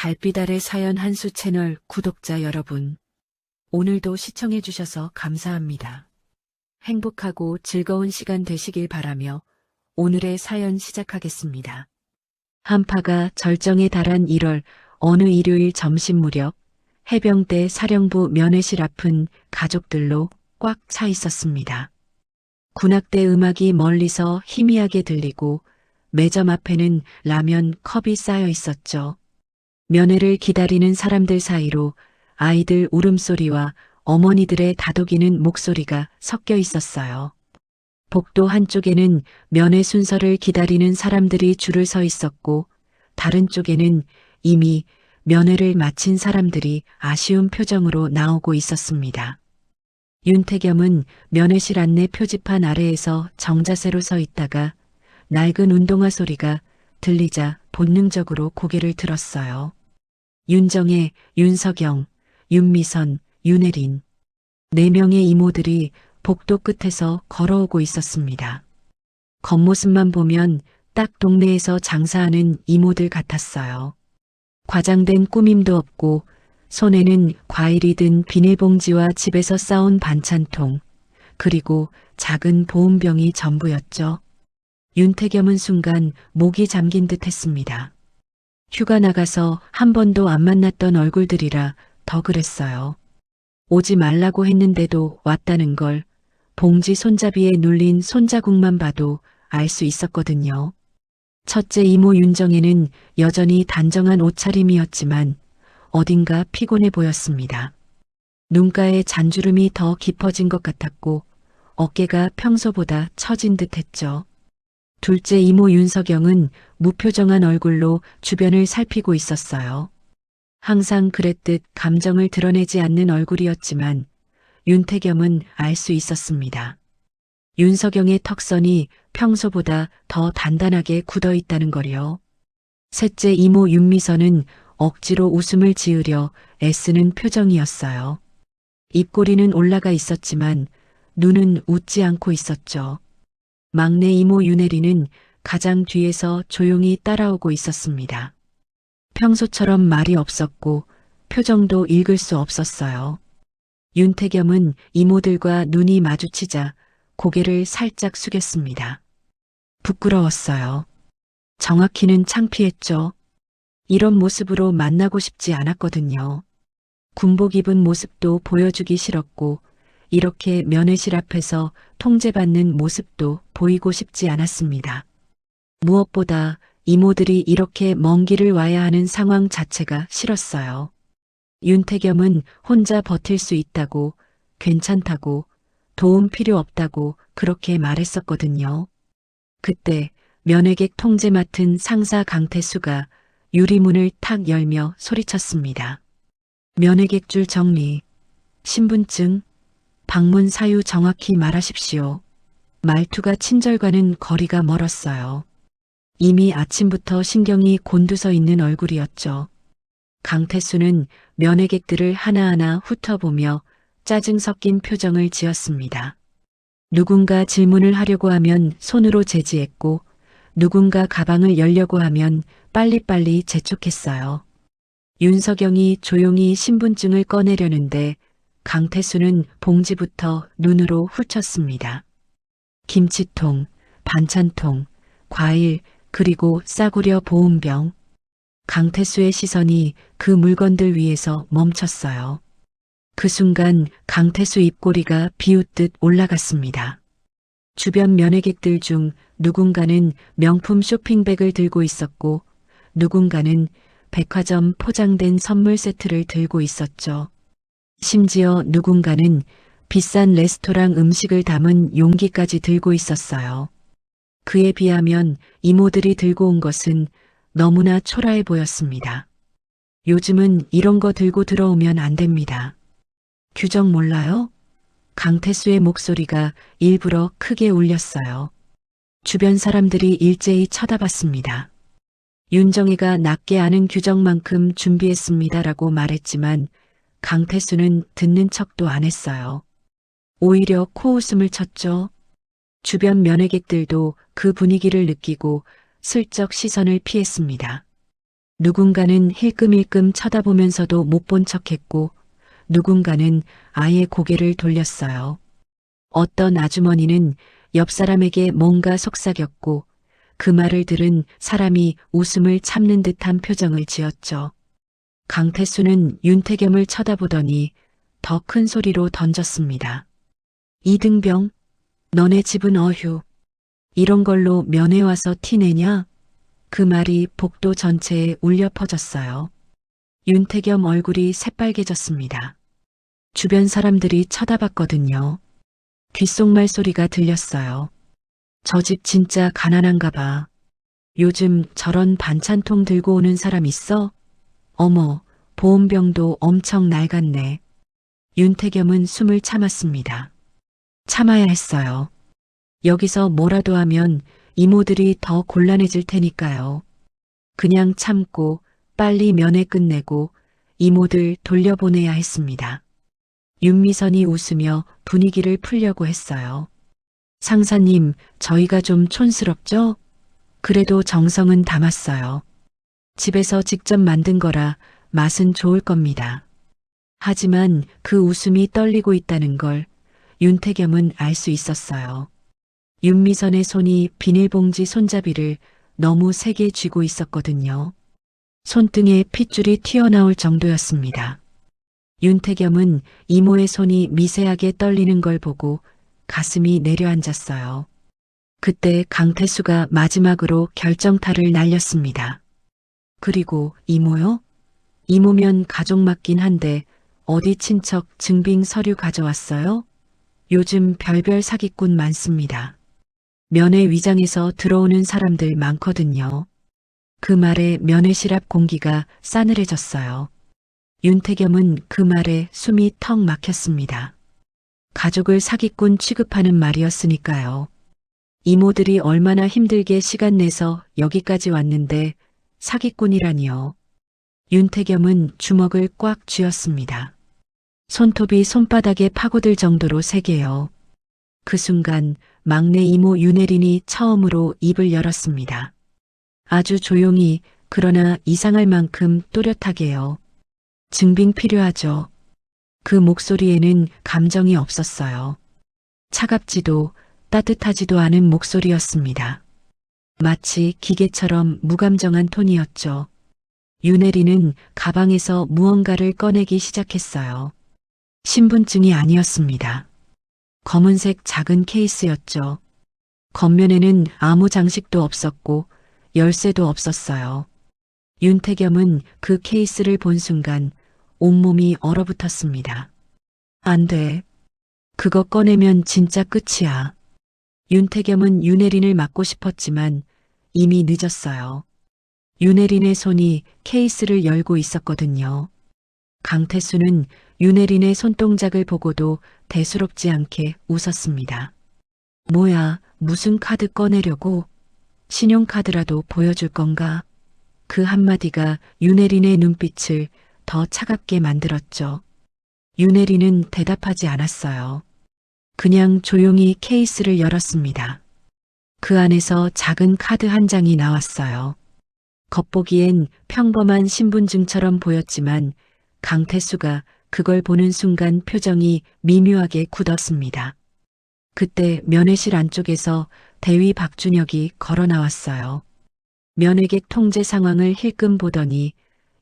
달빛 아래 사연 한수 채널 구독자 여러분, 오늘도 시청해주셔서 감사합니다. 행복하고 즐거운 시간 되시길 바라며 오늘의 사연 시작하겠습니다. 한파가 절정에 달한 1월 어느 일요일 점심 무렵 해병대 사령부 면회실 앞은 가족들로 꽉 차 있었습니다. 군악대 음악이 멀리서 희미하게 들리고 매점 앞에는 라면 컵이 쌓여 있었죠. 면회를 기다리는 사람들 사이로 아이들 울음소리와 어머니들의 다독이는 목소리가 섞여 있었어요. 복도 한쪽에는 면회 순서를 기다리는 사람들이 줄을 서 있었고 다른 쪽에는 이미 면회를 마친 사람들이 아쉬운 표정으로 나오고 있었습니다. 윤태겸은 면회실 안내 표지판 아래에서 정자세로 서 있다가 낡은 운동화 소리가 들리자 본능적으로 고개를 들었어요. 윤정혜, 윤석영, 윤미선, 윤혜린. 4명의 이모들이 복도 끝에서 걸어오고 있었습니다. 겉모습만 보면 딱 동네에서 장사하는 이모들 같았어요. 과장된 꾸밈도 없고 손에는 과일이 든 비닐봉지와 집에서 싸온 반찬통, 그리고 작은 보온병이 전부였죠. 윤태겸은 순간 목이 잠긴 듯 했습니다. 휴가 나가서 한 번도 안 만났던 얼굴들이라 더 그랬어요. 오지 말라고 했는데도 왔다는 걸 봉지 손잡이에 눌린 손자국만 봐도 알 수 있었거든요. 첫째 이모 윤정혜는 여전히 단정한 옷차림이었지만 어딘가 피곤해 보였습니다. 눈가에 잔주름이 더 깊어진 것 같았고 어깨가 평소보다 처진 듯 했죠. 둘째 이모 윤석영은 무표정한 얼굴로 주변을 살피고 있었어요. 항상 그랬듯 감정을 드러내지 않는 얼굴이었지만 윤태겸은 알 수 있었습니다. 윤석영의 턱선이 평소보다 더 단단하게 굳어 있다는 거요. 셋째 이모 윤미선은 억지로 웃음을 지으려 애쓰는 표정이었어요. 입꼬리는 올라가 있었지만 눈은 웃지 않고 있었죠. 막내 이모 윤혜리는 가장 뒤에서 조용히 따라오고 있었습니다. 평소처럼 말이 없었고 표정도 읽을 수 없었어요. 윤태겸은 이모들과 눈이 마주치자 고개를 살짝 숙였습니다. 부끄러웠어요. 정확히는 창피했죠. 이런 모습으로 만나고 싶지 않았거든요. 군복 입은 모습도 보여주기 싫었고 이렇게 면회실 앞에서 통제받는 모습도 보이고 싶지 않았습니다. 무엇보다 이모들이 이렇게 먼 길을 와야 하는 상황 자체가 싫었어요. 윤태겸은 혼자 버틸 수 있다고, 괜찮다고, 도움 필요 없다고 그렇게 말했었거든요. 그때 면회객 통제 맡은 상사 강태수가 유리문을 탁 열며 소리쳤습니다. 면회객 줄 정리, 신분증, 방문 사유 정확히 말하십시오. 말투가 친절과는 거리가 멀었어요. 이미 아침부터 신경이 곤두서 있는 얼굴이었죠. 강태수는 면회객들을 하나하나 훑어보며 짜증 섞인 표정을 지었습니다. 누군가 질문을 하려고 하면 손으로 제지했고 누군가 가방을 열려고 하면 빨리빨리 재촉했어요. 윤석영이 조용히 신분증을 꺼내려는데 강태수는 봉지부터 눈으로 훑었습니다. 김치통, 반찬통, 과일, 그리고 싸구려 보온병. 강태수의 시선이 그 물건들 위에서 멈췄어요. 그 순간 강태수 입꼬리가 비웃듯 올라갔습니다. 주변 면회객들 중 누군가는 명품 쇼핑백을 들고 있었고 누군가는 백화점 포장된 선물 세트를 들고 있었죠. 심지어 누군가는 비싼 레스토랑 음식을 담은 용기까지 들고 있었어요. 그에 비하면 이모들이 들고 온 것은 너무나 초라해 보였습니다. 요즘은 이런 거 들고 들어오면 안 됩니다. 규정 몰라요? 강태수의 목소리가 일부러 크게 울렸어요. 주변 사람들이 일제히 쳐다봤습니다. 윤정혜가 낮게 아는 규정만큼 준비했습니다라고 말했지만 강태수는 듣는 척도 안 했어요. 오히려 코웃음을 쳤죠. 주변 면회객들도 그 분위기를 느끼고 슬쩍 시선을 피했습니다. 누군가는 힐끔힐끔 쳐다보면서도 못 본 척했고 누군가는 아예 고개를 돌렸어요. 어떤 아주머니는 옆 사람에게 뭔가 속삭였고 그 말을 들은 사람이 웃음을 참는 듯한 표정을 지었죠. 강태수는 윤태겸을 쳐다보더니 더 큰 소리로 던졌습니다. 이등병, 너네 집은 어휴. 이런 걸로 면회 와서 티내냐? 그 말이 복도 전체에 울려 퍼졌어요. 윤태겸 얼굴이 새빨개졌습니다. 주변 사람들이 쳐다봤거든요. 귓속말 소리가 들렸어요. 저 집 진짜 가난한가 봐. 요즘 저런 반찬통 들고 오는 사람 있어? 어머, 보온병도 엄청 낡았네. 윤태겸은 숨을 참았습니다. 참아야 했어요. 여기서 뭐라도 하면 이모들이 더 곤란해질 테니까요. 그냥 참고 빨리 면회 끝내고 이모들 돌려보내야 했습니다. 윤미선이 웃으며 분위기를 풀려고 했어요. 상사님, 저희가 좀 촌스럽죠? 그래도 정성은 담았어요. 집에서 직접 만든 거라 맛은 좋을 겁니다. 하지만 그 웃음이 떨리고 있다는 걸 윤태겸은 알 수 있었어요. 윤미선의 손이 비닐봉지 손잡이를 너무 세게 쥐고 있었거든요. 손등에 핏줄이 튀어나올 정도였습니다. 윤태겸은 이모의 손이 미세하게 떨리는 걸 보고 가슴이 내려앉았어요. 그때 강태수가 마지막으로 결정타를 날렸습니다. 그리고 이모요? 이모면 가족 맞긴 한데 어디 친척 증빙 서류 가져왔어요? 요즘 별별 사기꾼 많습니다. 면회 위장에서 들어오는 사람들 많거든요. 그 말에 면회실 앞 공기가 싸늘해졌어요. 윤태겸은 그 말에 숨이 턱 막혔습니다. 가족을 사기꾼 취급하는 말이었으니까요. 이모들이 얼마나 힘들게 시간 내서 여기까지 왔는데 사기꾼이라니요. 윤태겸은 주먹을 꽉 쥐었습니다. 손톱이 손바닥에 파고들 정도로 세게요. 그 순간 막내 이모 윤혜린이 처음으로 입을 열었습니다. 아주 조용히 그러나 이상할 만큼 또렷하게요. 증빙 필요하죠. 그 목소리에는 감정이 없었어요. 차갑지도 따뜻하지도 않은 목소리였습니다. 마치 기계처럼 무감정한 톤이었죠. 윤혜린은 가방에서 무언가를 꺼내기 시작했어요. 신분증이 아니었습니다. 검은색 작은 케이스였죠. 겉면에는 아무 장식도 없었고 열쇠도 없었어요. 윤태겸은 그 케이스를 본 순간 온몸이 얼어붙었습니다. 안 돼. 그거 꺼내면 진짜 끝이야. 윤태겸은 윤혜린을 막고 싶었지만 이미 늦었어요. 윤혜린의 손이 케이스를 열고 있었거든요. 강태수는 윤혜린의 손동작을 보고도 대수롭지 않게 웃었습니다. 뭐야, 무슨 카드 꺼내려고? 신용카드라도 보여줄 건가? 그 한마디가 윤혜린의 눈빛을 더 차갑게 만들었죠. 윤혜린은 대답하지 않았어요. 그냥 조용히 케이스를 열었습니다. 그 안에서 작은 카드 한 장이 나왔어요. 겉보기엔 평범한 신분증처럼 보였지만 강태수가 그걸 보는 순간 표정이 미묘하게 굳었습니다. 그때 면회실 안쪽에서 대위 박준혁이 걸어 나왔어요. 면회객 통제 상황을 힐끔 보더니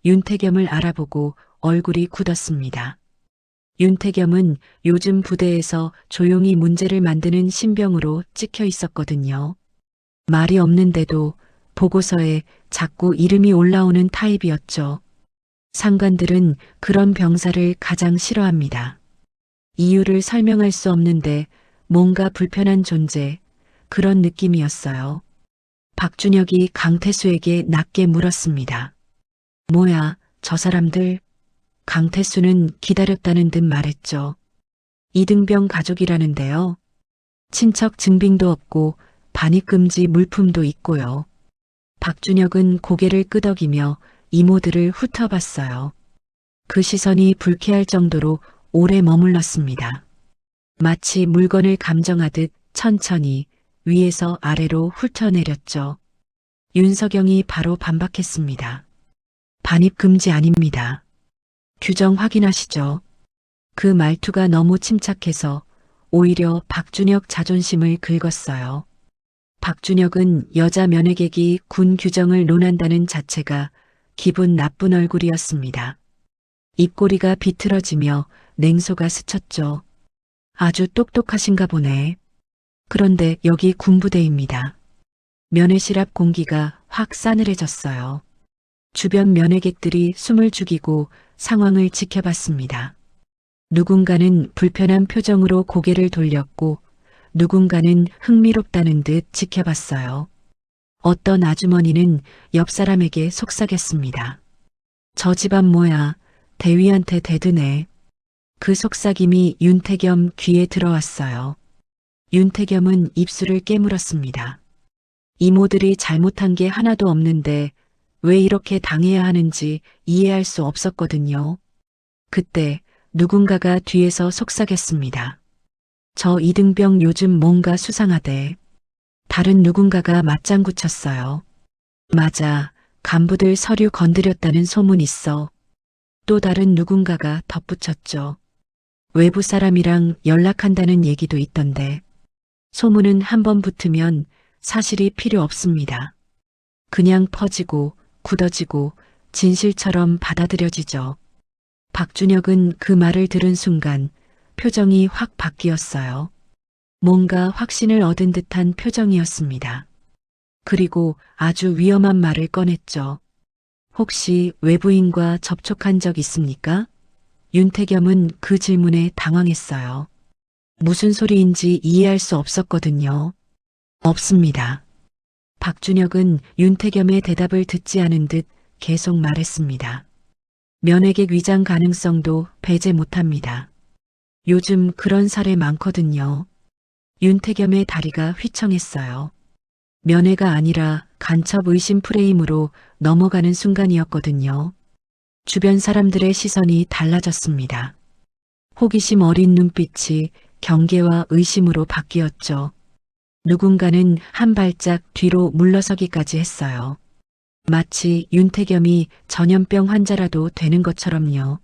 윤태겸을 알아보고 얼굴이 굳었습니다. 윤태겸은 요즘 부대에서 조용히 문제를 만드는 신병으로 찍혀 있었거든요. 말이 없는데도 보고서에 자꾸 이름이 올라오는 타입이었죠. 상관들은 그런 병사를 가장 싫어합니다. 이유를 설명할 수 없는데 뭔가 불편한 존재, 그런 느낌이었어요. 박준혁이 강태수에게 낮게 물었습니다. 뭐야, 저 사람들? 강태수는 기다렸다는 듯 말했죠. 이등병 가족이라는데요. 친척 증빙도 없고 반입금지 물품도 있고요. 박준혁은 고개를 끄덕이며 이모들을 훑어봤어요. 그 시선이 불쾌할 정도로 오래 머물렀습니다. 마치 물건을 감정하듯 천천히 위에서 아래로 훑어내렸죠. 윤석영이 바로 반박했습니다. 반입 금지 아닙니다. 규정 확인하시죠. 그 말투가 너무 침착해서 오히려 박준혁 자존심을 긁었어요. 박준혁은 여자 면회객이 군 규정을 논한다는 자체가 기분 나쁜 얼굴이었습니다. 입꼬리가 비틀어지며 냉소가 스쳤죠. 아주 똑똑하신가 보네. 그런데 여기 군부대입니다. 면회실 앞 공기가 확 싸늘해졌어요. 주변 면회객들이 숨을 죽이고 상황을 지켜봤습니다. 누군가는 불편한 표정으로 고개를 돌렸고 누군가는 흥미롭다는 듯 지켜봤어요. 어떤 아주머니는 옆 사람에게 속삭였습니다. 저 집안 뭐야, 대위한테 대드네. 그 속삭임이 윤태겸 귀에 들어왔어요. 윤태겸은 입술을 깨물었습니다. 이모들이 잘못한 게 하나도 없는데 왜 이렇게 당해야 하는지 이해할 수 없었거든요. 그때 누군가가 뒤에서 속삭였습니다. 저 이등병 요즘 뭔가 수상하대. 다른 누군가가 맞장구 쳤어요. 맞아, 간부들 서류 건드렸다는 소문 있어. 또 다른 누군가가 덧붙였죠. 외부 사람이랑 연락한다는 얘기도 있던데. 소문은 한번 붙으면 사실이 필요 없습니다. 그냥 퍼지고 굳어지고 진실처럼 받아들여지죠. 박준혁은 그 말을 들은 순간 표정이 확 바뀌었어요. 뭔가 확신을 얻은 듯한 표정이었습니다. 그리고 아주 위험한 말을 꺼냈죠. 혹시 외부인과 접촉한 적 있습니까? 윤태겸은 그 질문에 당황했어요. 무슨 소리인지 이해할 수 없었거든요. 없습니다. 박준혁은 윤태겸의 대답을 듣지 않은 듯 계속 말했습니다. 면회객 위장 가능성도 배제 못합니다. 요즘 그런 사례 많거든요. 윤태겸의 다리가 휘청했어요. 면회가 아니라 간첩 의심 프레임으로 넘어가는 순간이었거든요. 주변 사람들의 시선이 달라졌습니다. 호기심 어린 눈빛이 경계와 의심으로 바뀌었죠. 누군가는 한 발짝 뒤로 물러서기까지 했어요. 마치 윤태겸이 전염병 환자라도 되는 것처럼요.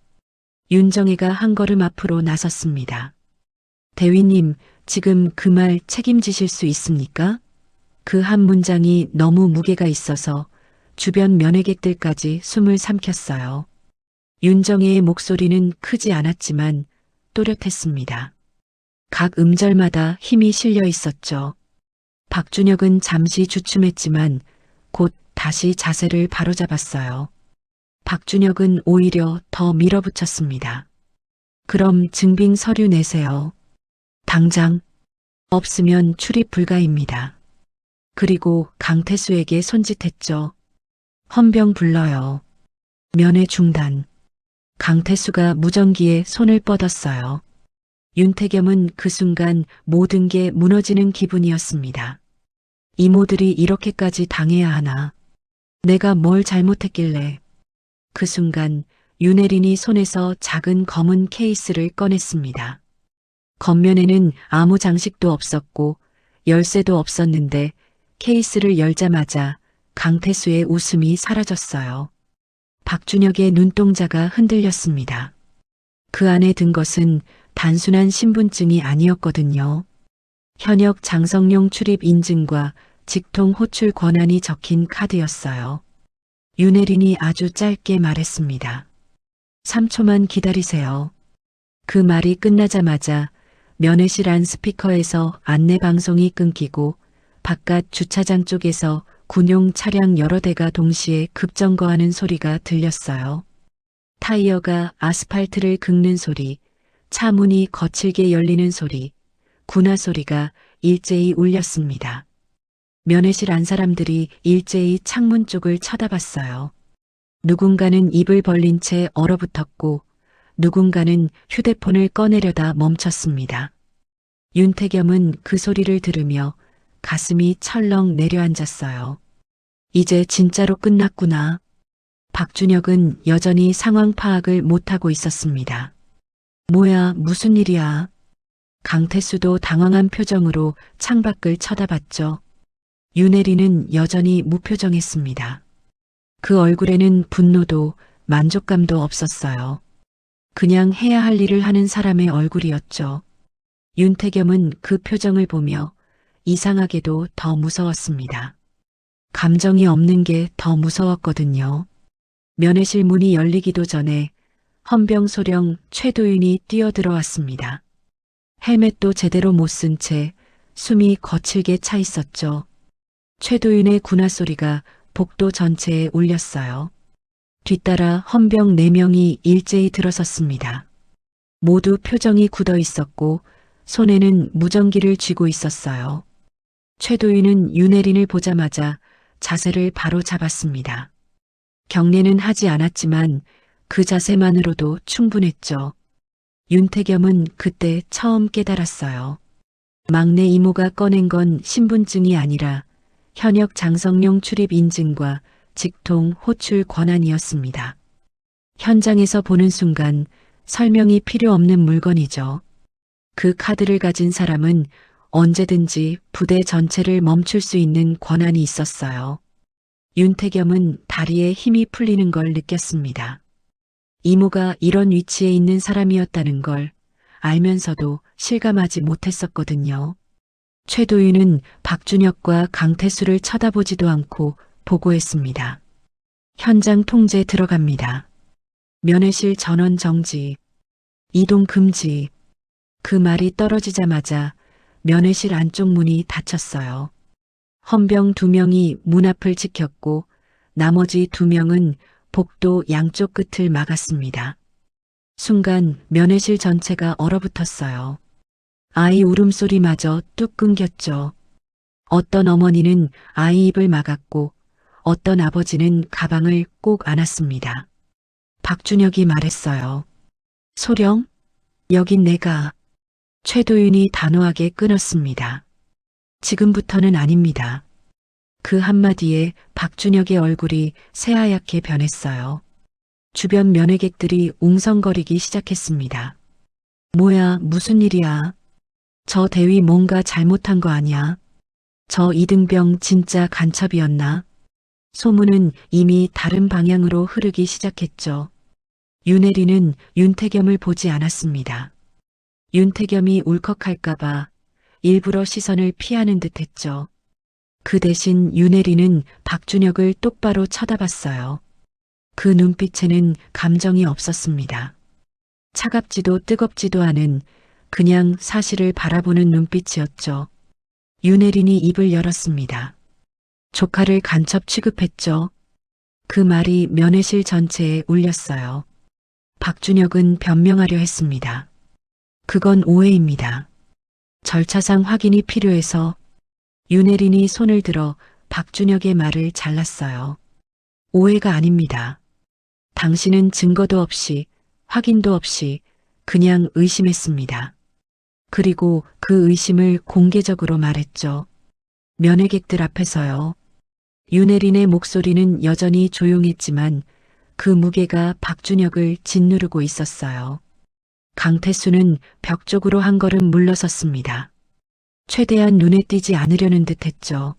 윤정혜가 한 걸음 앞으로 나섰습니다. 대위님, 지금 그 말 책임지실 수 있습니까? 그 한 문장이 너무 무게가 있어서 주변 면회객들까지 숨을 삼켰어요. 윤정혜의 목소리는 크지 않았지만 또렷했습니다. 각 음절마다 힘이 실려 있었죠. 박준혁은 잠시 주춤했지만 곧 다시 자세를 바로잡았어요. 박준혁은 오히려 더 밀어붙였습니다. 그럼 증빙 서류 내세요. 당장. 없으면 출입 불가입니다. 그리고 강태수에게 손짓했죠. 헌병 불러요. 면회 중단. 강태수가 무전기에 손을 뻗었어요. 윤태겸은 그 순간 모든 게 무너지는 기분이었습니다. 이모들이 이렇게까지 당해야 하나. 내가 뭘 잘못했길래. 그 순간 윤혜린이 손에서 작은 검은 케이스를 꺼냈습니다. 겉면에는 아무 장식도 없었고 열쇠도 없었는데 케이스를 열자마자 강태수의 웃음이 사라졌어요. 박준혁의 눈동자가 흔들렸습니다. 그 안에 든 것은 단순한 신분증이 아니었거든요. 현역 장성용 출입 인증과 직통 호출 권한이 적힌 카드였어요. 윤혜린이 아주 짧게 말했습니다. 3초만 기다리세요. 그 말이 끝나자마자 면회실 안 스피커에서 안내방송이 끊기고 바깥 주차장 쪽에서 군용 차량 여러 대가 동시에 급정거하는 소리가 들렸어요. 타이어가 아스팔트를 긁는 소리, 차 문이 거칠게 열리는 소리, 군화 소리가 일제히 울렸습니다. 면회실 안 사람들이 일제히 창문 쪽을 쳐다봤어요. 누군가는 입을 벌린 채 얼어붙었고 누군가는 휴대폰을 꺼내려다 멈췄습니다. 윤태겸은 그 소리를 들으며 가슴이 철렁 내려앉았어요. 이제 진짜로 끝났구나. 박준혁은 여전히 상황 파악을 못하고 있었습니다. 뭐야, 무슨 일이야? 강태수도 당황한 표정으로 창밖을 쳐다봤죠. 윤혜리는 여전히 무표정했습니다. 그 얼굴에는 분노도 만족감도 없었어요. 그냥 해야 할 일을 하는 사람의 얼굴이었죠. 윤태겸은 그 표정을 보며 이상하게도 더 무서웠습니다. 감정이 없는 게 더 무서웠거든요. 면회실 문이 열리기도 전에 헌병소령 최도윤이 뛰어들어왔습니다. 헬멧도 제대로 못 쓴 채 숨이 거칠게 차 있었죠. 최도윤의 군화 소리가 복도 전체에 울렸어요. 뒤따라 헌병 4명이 일제히 들어섰습니다. 모두 표정이 굳어 있었고 손에는 무전기를 쥐고 있었어요. 최도윤은 윤혜린을 보자마자 자세를 바로 잡았습니다. 경례는 하지 않았지만 그 자세만으로도 충분했죠. 윤태겸은 그때 처음 깨달았어요. 막내 이모가 꺼낸 건 신분증이 아니라 현역 장성용 출입 인증과 직통 호출 권한이었습니다. 현장에서 보는 순간 설명이 필요 없는 물건이죠. 그 카드를 가진 사람은 언제든지 부대 전체를 멈출 수 있는 권한이 있었어요. 윤태겸은 다리에 힘이 풀리는 걸 느꼈습니다. 이모가 이런 위치에 있는 사람이었다는 걸 알면서도 실감하지 못했었거든요. 최도윤은 박준혁과 강태수를 쳐다보지도 않고 보고했습니다. 현장 통제 들어갑니다. 면회실 전원 정지, 이동 금지. 그 말이 떨어지자마자 면회실 안쪽 문이 닫혔어요. 헌병 2명이 문 앞을 지켰고 나머지 2명은 복도 양쪽 끝을 막았습니다. 순간 면회실 전체가 얼어붙었어요. 아이 울음소리마저 뚝 끊겼죠. 어떤 어머니는 아이 입을 막았고 어떤 아버지는 가방을 꼭 안았습니다. 박준혁이 말했어요. 소령, 여긴 내가. 최도윤이 단호하게 끊었습니다. 지금부터는 아닙니다. 그 한마디에 박준혁의 얼굴이 새하얗게 변했어요. 주변 면회객들이 웅성거리기 시작했습니다. 뭐야, 무슨 일이야? 저 대위 뭔가 잘못한 거 아니야? 저 이등병 진짜 간첩이었나? 소문은 이미 다른 방향으로 흐르기 시작했죠. 윤혜리는 윤태겸을 보지 않았습니다. 윤태겸이 울컥할까봐 일부러 시선을 피하는 듯 했죠. 그 대신 윤혜리는 박준혁을 똑바로 쳐다봤어요. 그 눈빛에는 감정이 없었습니다. 차갑지도 뜨겁지도 않은 그냥 사실을 바라보는 눈빛이었죠. 윤혜린이 입을 열었습니다. 조카를 간첩 취급했죠. 그 말이 면회실 전체에 울렸어요. 박준혁은 변명하려 했습니다. 그건 오해입니다. 절차상 확인이 필요해서. 윤혜린이 손을 들어 박준혁의 말을 잘랐어요. 오해가 아닙니다. 당신은 증거도 없이 확인도 없이 그냥 의심했습니다. 그리고 그 의심을 공개적으로 말했죠. 면회객들 앞에서요. 윤혜린의 목소리는 여전히 조용했지만 그 무게가 박준혁을 짓누르고 있었어요. 강태수는 벽 쪽으로 한 걸음 물러섰습니다. 최대한 눈에 띄지 않으려는 듯 했죠.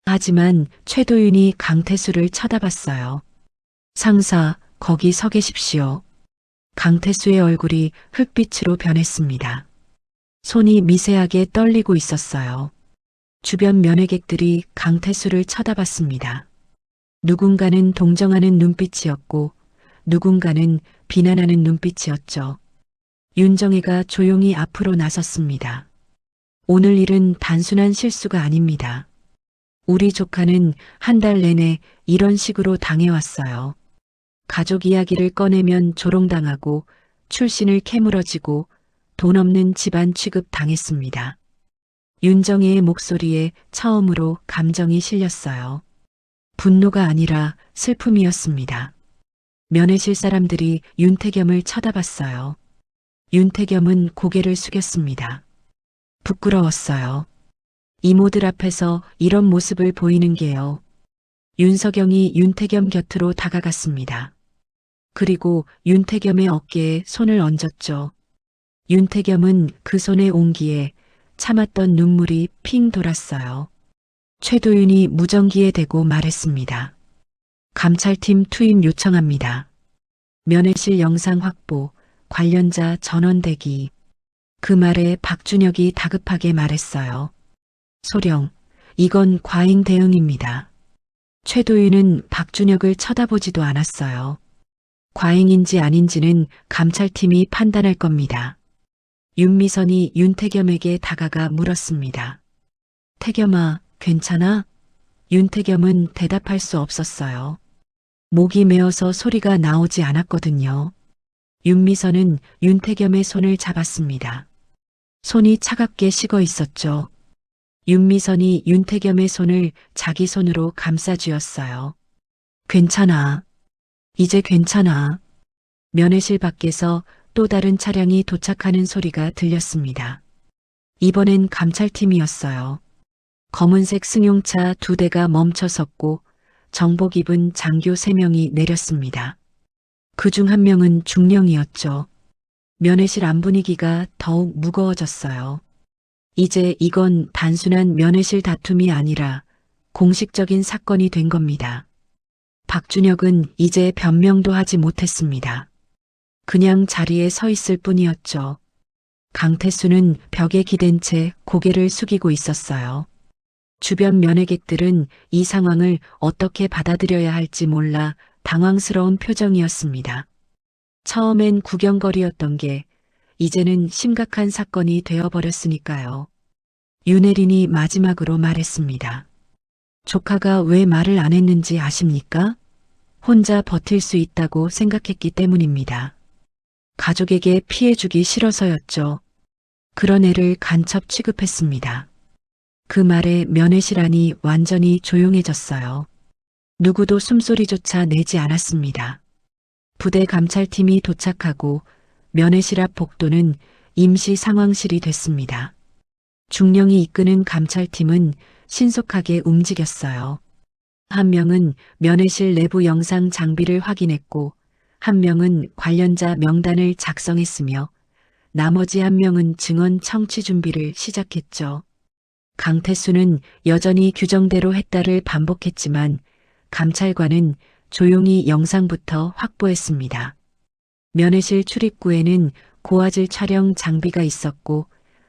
하지만 최도윤이 강태수를 쳐다봤어요. 상사, 거기 서 계십시오. 강태수의 얼굴이 흙빛으로 변했습니다. 손이 미세하게 떨리고 있었어요. 주변 면회객들이 강태수를 쳐다봤습니다. 누군가는 동정하는 눈빛이었고 누군가는 비난하는 눈빛이었죠. 윤정혜가 조용히 앞으로 나섰습니다. 오늘 일은 단순한 실수가 아닙니다. 우리 조카는 한 달 내내 이런 식으로 당해왔어요. 가족 이야기를 꺼내면 조롱당하고 출신을 캐물어지고 돈 없는 집안 취급 당했습니다. 윤정혜의 목소리에 처음으로 감정이 실렸어요. 분노가 아니라 슬픔이었습니다. 면회실 사람들이 윤태겸을 쳐다봤어요. 윤태겸은 고개를 숙였습니다. 부끄러웠어요. 이모들 앞에서 이런 모습을 보이는 게요. 윤석영이 윤태겸 곁으로 다가갔습니다. 그리고 윤태겸의 어깨에 손을 얹었죠. 윤태겸은 그 손의 온기에 참았던 눈물이 핑 돌았어요. 최도윤이 무전기에 대고 말했습니다. 감찰팀 투입 요청합니다. 면회실 영상 확보, 관련자 전원 대기. 그 말에 박준혁이 다급하게 말했어요. 소령, 이건 과잉 대응입니다. 최도윤은 박준혁을 쳐다보지도 않았어요. 과잉인지 아닌지는 감찰팀이 판단할 겁니다. 윤미선이 윤태겸에게 다가가 물었습니다. 태겸아, 괜찮아? 윤태겸은 대답할 수 없었어요. 목이 메어서 소리가 나오지 않았거든요. 윤미선은 윤태겸의 손을 잡았습니다. 손이 차갑게 식어 있었죠. 윤미선이 윤태겸의 손을 자기 손으로 감싸쥐었어요. 괜찮아. 이제 괜찮아. 면회실 밖에서 또 다른 차량이 도착하는 소리가 들렸습니다. 이번엔 감찰팀이었어요. 검은색 승용차 2대가 멈춰 섰고 정복 입은 장교 3명이 내렸습니다. 그중 한 명은 중령이었죠. 면회실 안 분위기가 더욱 무거워졌어요. 이제 이건 단순한 면회실 다툼이 아니라 공식적인 사건이 된 겁니다. 박준혁은 이제 변명도 하지 못했습니다. 그냥 자리에 서 있을 뿐이었죠. 강태수는 벽에 기댄 채 고개를 숙이고 있었어요. 주변 면회객들은 이 상황을 어떻게 받아들여야 할지 몰라 당황스러운 표정이었습니다. 처음엔 구경거리였던 게 이제는 심각한 사건이 되어버렸으니까요. 윤혜린이 마지막으로 말했습니다. 조카가 왜 말을 안 했는지 아십니까? 혼자 버틸 수 있다고 생각했기 때문입니다. 가족에게 피해 주기 싫어서였죠. 그런 애를 간첩 취급했습니다. 그 말에 면회실 안이 완전히 조용해졌어요. 누구도 숨소리조차 내지 않았습니다. 부대 감찰팀이 도착하고 면회실 앞 복도는 임시 상황실이 됐습니다. 중령이 이끄는 감찰팀은 신속하게 움직였어요. 한 명은 면회실 내부 영상 장비를 확인했고 한 명은 관련자 명단을 작성했으며 나머지 한 명은 증언 청취 준비를 시작했죠. 강태수는 여전히 규정대로 했다를 반복했지만 감찰관은 조용히 영상부터 확보했습니다. 면회실 출입구에는 고화질 촬영 장비가 있었고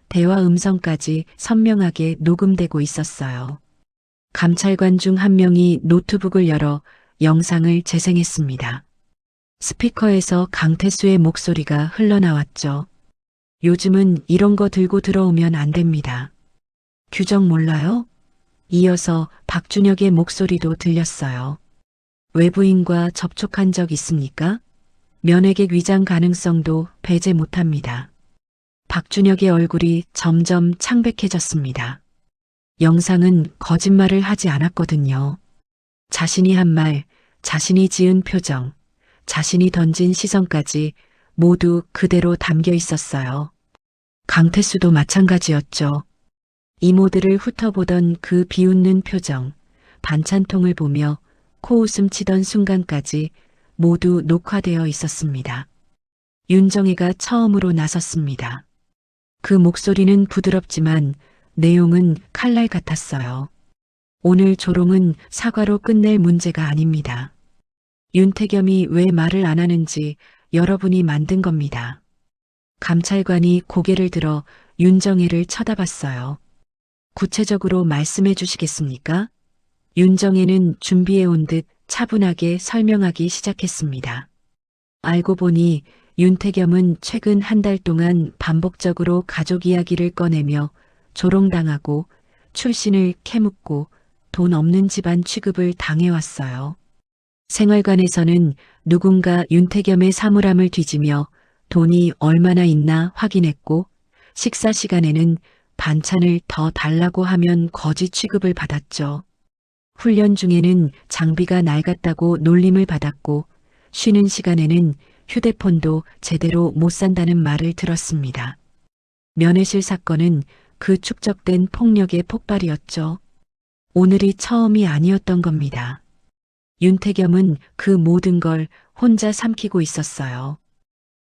대화 음성까지 선명하게 녹음되고 있었어요. 감찰관 중 한 명이 노트북을 열어 영상을 재생했습니다. 스피커에서 강태수의 목소리가 흘러나왔죠. 요즘은 이런 거 들고 들어오면 안 됩니다. 규정 몰라요? 이어서 박준혁의 목소리도 들렸어요. 외부인과 접촉한 적 있습니까? 면회객 위장 가능성도 배제 못합니다. 박준혁의 얼굴이 점점 창백해졌습니다. 영상은 거짓말을 하지 않았거든요. 자신이 한 말, 자신이 지은 표정, 자신이 던진 시선까지 모두 그대로 담겨 있었어요. 강태수도 마찬가지였죠. 이모들을 훑어보던 그 비웃는 표정, 반찬통을 보며 코웃음 치던 순간까지 모두 녹화되어 있었습니다. 윤정혜가 처음으로 나섰습니다. 그 목소리는 부드럽지만 내용은 칼날 같았어요. 오늘 조롱은 사과로 끝낼 문제가 아닙니다. 윤태겸이 왜 말을 안 하는지 여러분이 만든 겁니다. 감찰관이 고개를 들어 윤정혜를 쳐다봤어요. 구체적으로 말씀해 주시겠습니까? 윤정혜는 준비해 온 듯 차분하게 설명하기 시작했습니다. 알고 보니 윤태겸은 최근 한 달 동안 반복적으로 가족 이야기를 꺼내며 조롱당하고 출신을 캐묻고 돈 없는 집안 취급을 당해왔어요. 생활관에서는 누군가 윤태겸의 사물함을 뒤지며 돈이 얼마나 있나 확인했고 식사 시간에는 반찬을 더 달라고 하면 거지 취급을 받았죠. 훈련 중에는 장비가 낡았다고 놀림을 받았고 쉬는 시간에는 휴대폰도 제대로 못 산다는 말을 들었습니다. 면회실 사건은 그 축적된 폭력의 폭발이었죠. 오늘이 처음이 아니었던 겁니다. 윤태겸은 그 모든 걸 혼자 삼키고 있었어요.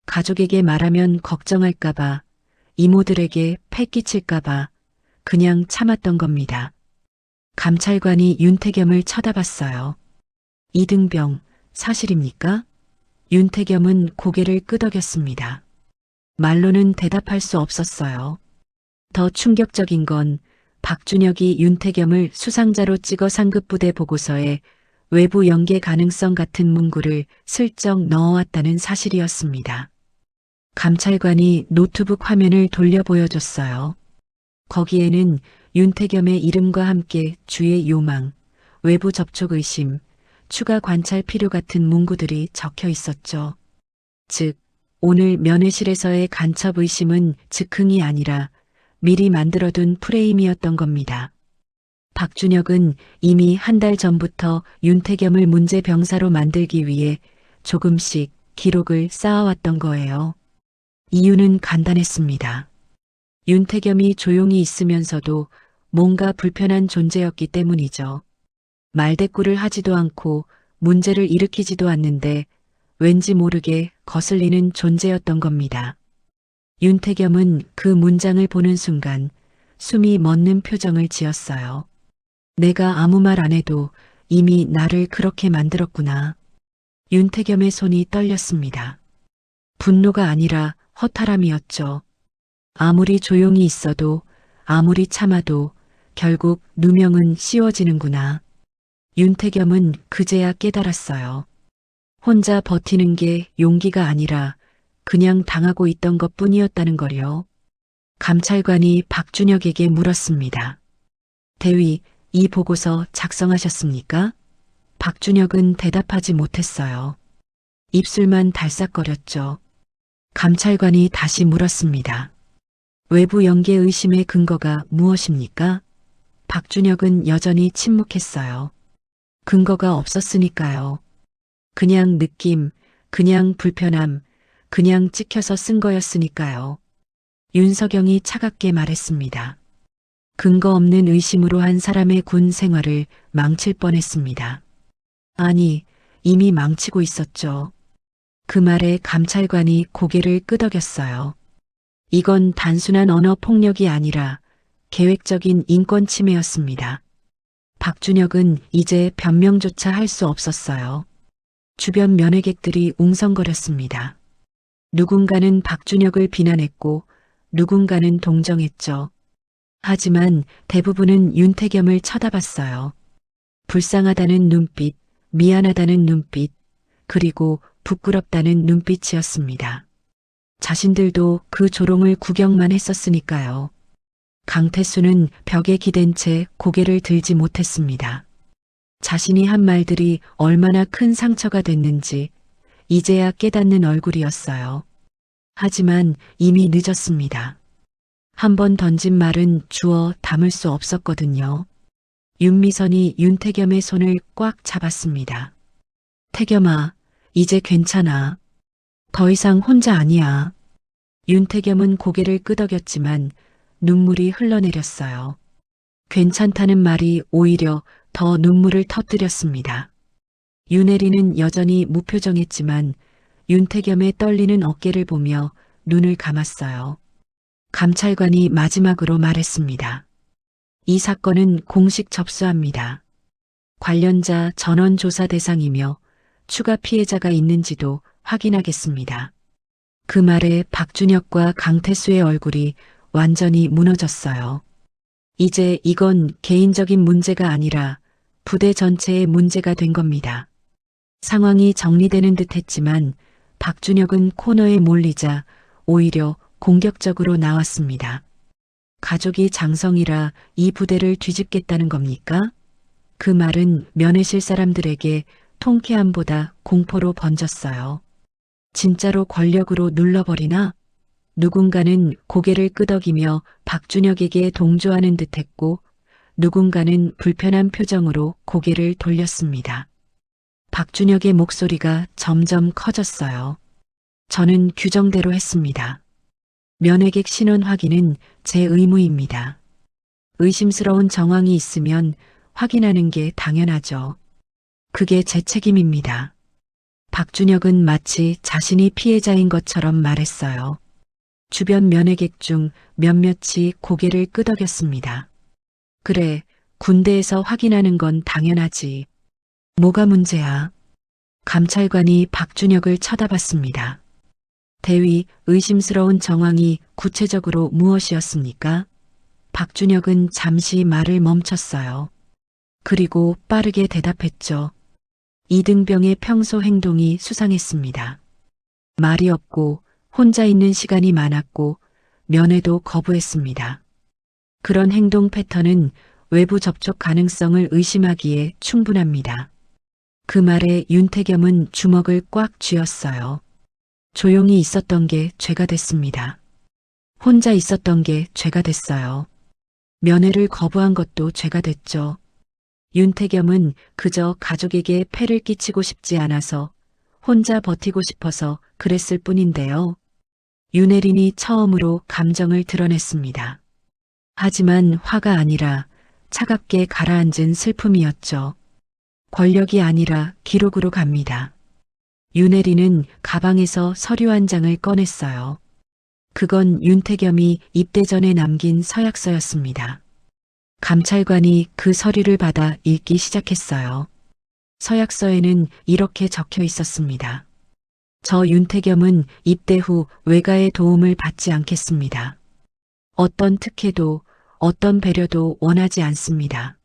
가족에게 말하면 걱정할까봐, 이모들에게 패 끼칠까봐 그냥 참았던 겁니다. 감찰관이 윤태겸을 쳐다봤어요. 이등병, 사실입니까? 윤태겸은 고개를 끄덕였습니다. 말로는 대답할 수 없었어요. 더 충격적인 건 박준혁이 윤태겸을 수상자로 찍어 상급부대 보고서에 외부 연계 가능성 같은 문구를 슬쩍 넣어왔다는 사실이었습니다. 감찰관이 노트북 화면을 돌려 보여줬어요. 거기에는 윤태겸의 이름과 함께 주의 요망, 외부 접촉 의심, 추가 관찰 필요 같은 문구들이 적혀 있었죠. 즉, 오늘 면회실에서의 간첩 의심은 즉흥이 아니라 미리 만들어둔 프레임이었던 겁니다. 박준혁은 이미 한 달 전부터 윤태겸을 문제 병사로 만들기 위해 조금씩 기록을 쌓아왔던 거예요. 이유는 간단했습니다. 윤태겸이 조용히 있으면서도 뭔가 불편한 존재였기 때문이죠. 말대꾸를 하지도 않고 문제를 일으키지도 않는데 왠지 모르게 거슬리는 존재였던 겁니다. 윤태겸은 그 문장을 보는 순간 숨이 멎는 표정을 지었어요. 내가 아무 말 안 해도 이미 나를 그렇게 만들었구나. 윤태겸의 손이 떨렸습니다. 분노가 아니라 허탈함이었죠. 아무리 조용히 있어도, 아무리 참아도 결국 누명은 씌워지는구나. 윤태겸은 그제야 깨달았어요. 혼자 버티는 게 용기가 아니라 그냥 당하고 있던 것 뿐이었다는 거요. 감찰관이 박준혁에게 물었습니다. 대위, 이 보고서 작성하셨습니까? 박준혁은 대답하지 못했어요. 입술만 달싹거렸죠. 감찰관이 다시 물었습니다. 외부 연계 의심의 근거가 무엇입니까? 박준혁은 여전히 침묵했어요. 근거가 없었으니까요. 그냥 느낌, 그냥 불편함, 그냥 찍혀서 쓴 거였으니까요. 윤석영이 차갑게 말했습니다. 근거 없는 의심으로 한 사람의 군 생활을 망칠 뻔했습니다. 아니, 이미 망치고 있었죠. 그 말에 감찰관이 고개를 끄덕였어요. 이건 단순한 언어 폭력이 아니라 계획적인 인권 침해였습니다. 박준혁은 이제 변명조차 할 수 없었어요. 주변 면회객들이 웅성거렸습니다. 누군가는 박준혁을 비난했고 누군가는 동정했죠. 하지만 대부분은 윤태겸을 쳐다봤어요. 불쌍하다는 눈빛, 미안하다는 눈빛, 그리고 부끄럽다는 눈빛이었습니다. 자신들도 그 조롱을 구경만 했었으니까요. 강태수는 벽에 기댄 채 고개를 들지 못했습니다. 자신이 한 말들이 얼마나 큰 상처가 됐는지 이제야 깨닫는 얼굴이었어요. 하지만 이미 늦었습니다. 한 번 던진 말은 주워 담을 수 없었거든요. 윤미선이 윤태겸의 손을 꽉 잡았습니다. 태겸아, 이제 괜찮아. 더 이상 혼자 아니야. 윤태겸은 고개를 끄덕였지만 눈물이 흘러내렸어요. 괜찮다는 말이 오히려 더 눈물을 터뜨렸습니다. 윤혜리는 여전히 무표정했지만 윤태겸의 떨리는 어깨를 보며 눈을 감았어요. 감찰관이 마지막으로 말했습니다. 이 사건은 공식 접수합니다. 관련자 전원 조사 대상이며 추가 피해자가 있는지도 확인하겠습니다. 그 말에 박준혁과 강태수의 얼굴이 완전히 무너졌어요. 이제 이건 개인적인 문제가 아니라 부대 전체의 문제가 된 겁니다. 상황이 정리되는 듯 했지만 박준혁은 코너에 몰리자 오히려 공격적으로 나왔습니다. 가족이 장성이라 이 부대를 뒤집겠다는 겁니까? 그 말은 면회실 사람들에게 통쾌함보다 공포로 번졌어요. 진짜로 권력으로 눌러버리나? 누군가는 고개를 끄덕이며 박준혁에게 동조하는 듯했고 누군가는 불편한 표정으로 고개를 돌렸습니다. 박준혁의 목소리가 점점 커졌어요. 저는 규정대로 했습니다. 면회객 신원 확인은 제 의무입니다. 의심스러운 정황이 있으면 확인하는 게 당연하죠. 그게 제 책임입니다. 박준혁은 마치 자신이 피해자인 것처럼 말했어요. 주변 면회객 중 몇몇이 고개를 끄덕였습니다. 그래, 군대에서 확인하는 건 당연하지. 뭐가 문제야? 감찰관이 박준혁을 쳐다봤습니다. 대위, 의심스러운 정황이 구체적으로 무엇이었습니까? 박준혁은 잠시 말을 멈췄어요. 그리고 빠르게 대답했죠. 이등병의 평소 행동이 수상했습니다. 말이 없고 혼자 있는 시간이 많았고 면회도 거부했습니다. 그런 행동 패턴은 외부 접촉 가능성을 의심하기에 충분합니다. 그 말에 윤태겸은 주먹을 꽉 쥐었어요. 조용히 있었던 게 죄가 됐습니다. 혼자 있었던 게 죄가 됐어요. 면회를 거부한 것도 죄가 됐죠. 윤태겸은 그저 가족에게 폐를 끼치고 싶지 않아서 혼자 버티고 싶어서 그랬을 뿐인데요. 윤혜린이 처음으로 감정을 드러냈습니다. 하지만 화가 아니라 차갑게 가라앉은 슬픔이었죠. 권력이 아니라 기록으로 갑니다. 윤혜린은 가방에서 서류 한 장을 꺼냈어요. 그건 윤태겸이 입대 전에 남긴 서약서였습니다. 감찰관이 그 서류를 받아 읽기 시작했어요. 서약서에는 이렇게 적혀 있었습니다. 저 윤태겸은 입대 후 외가의 도움을 받지 않겠습니다. 어떤 특혜도 어떤 배려도 원하지 않습니다.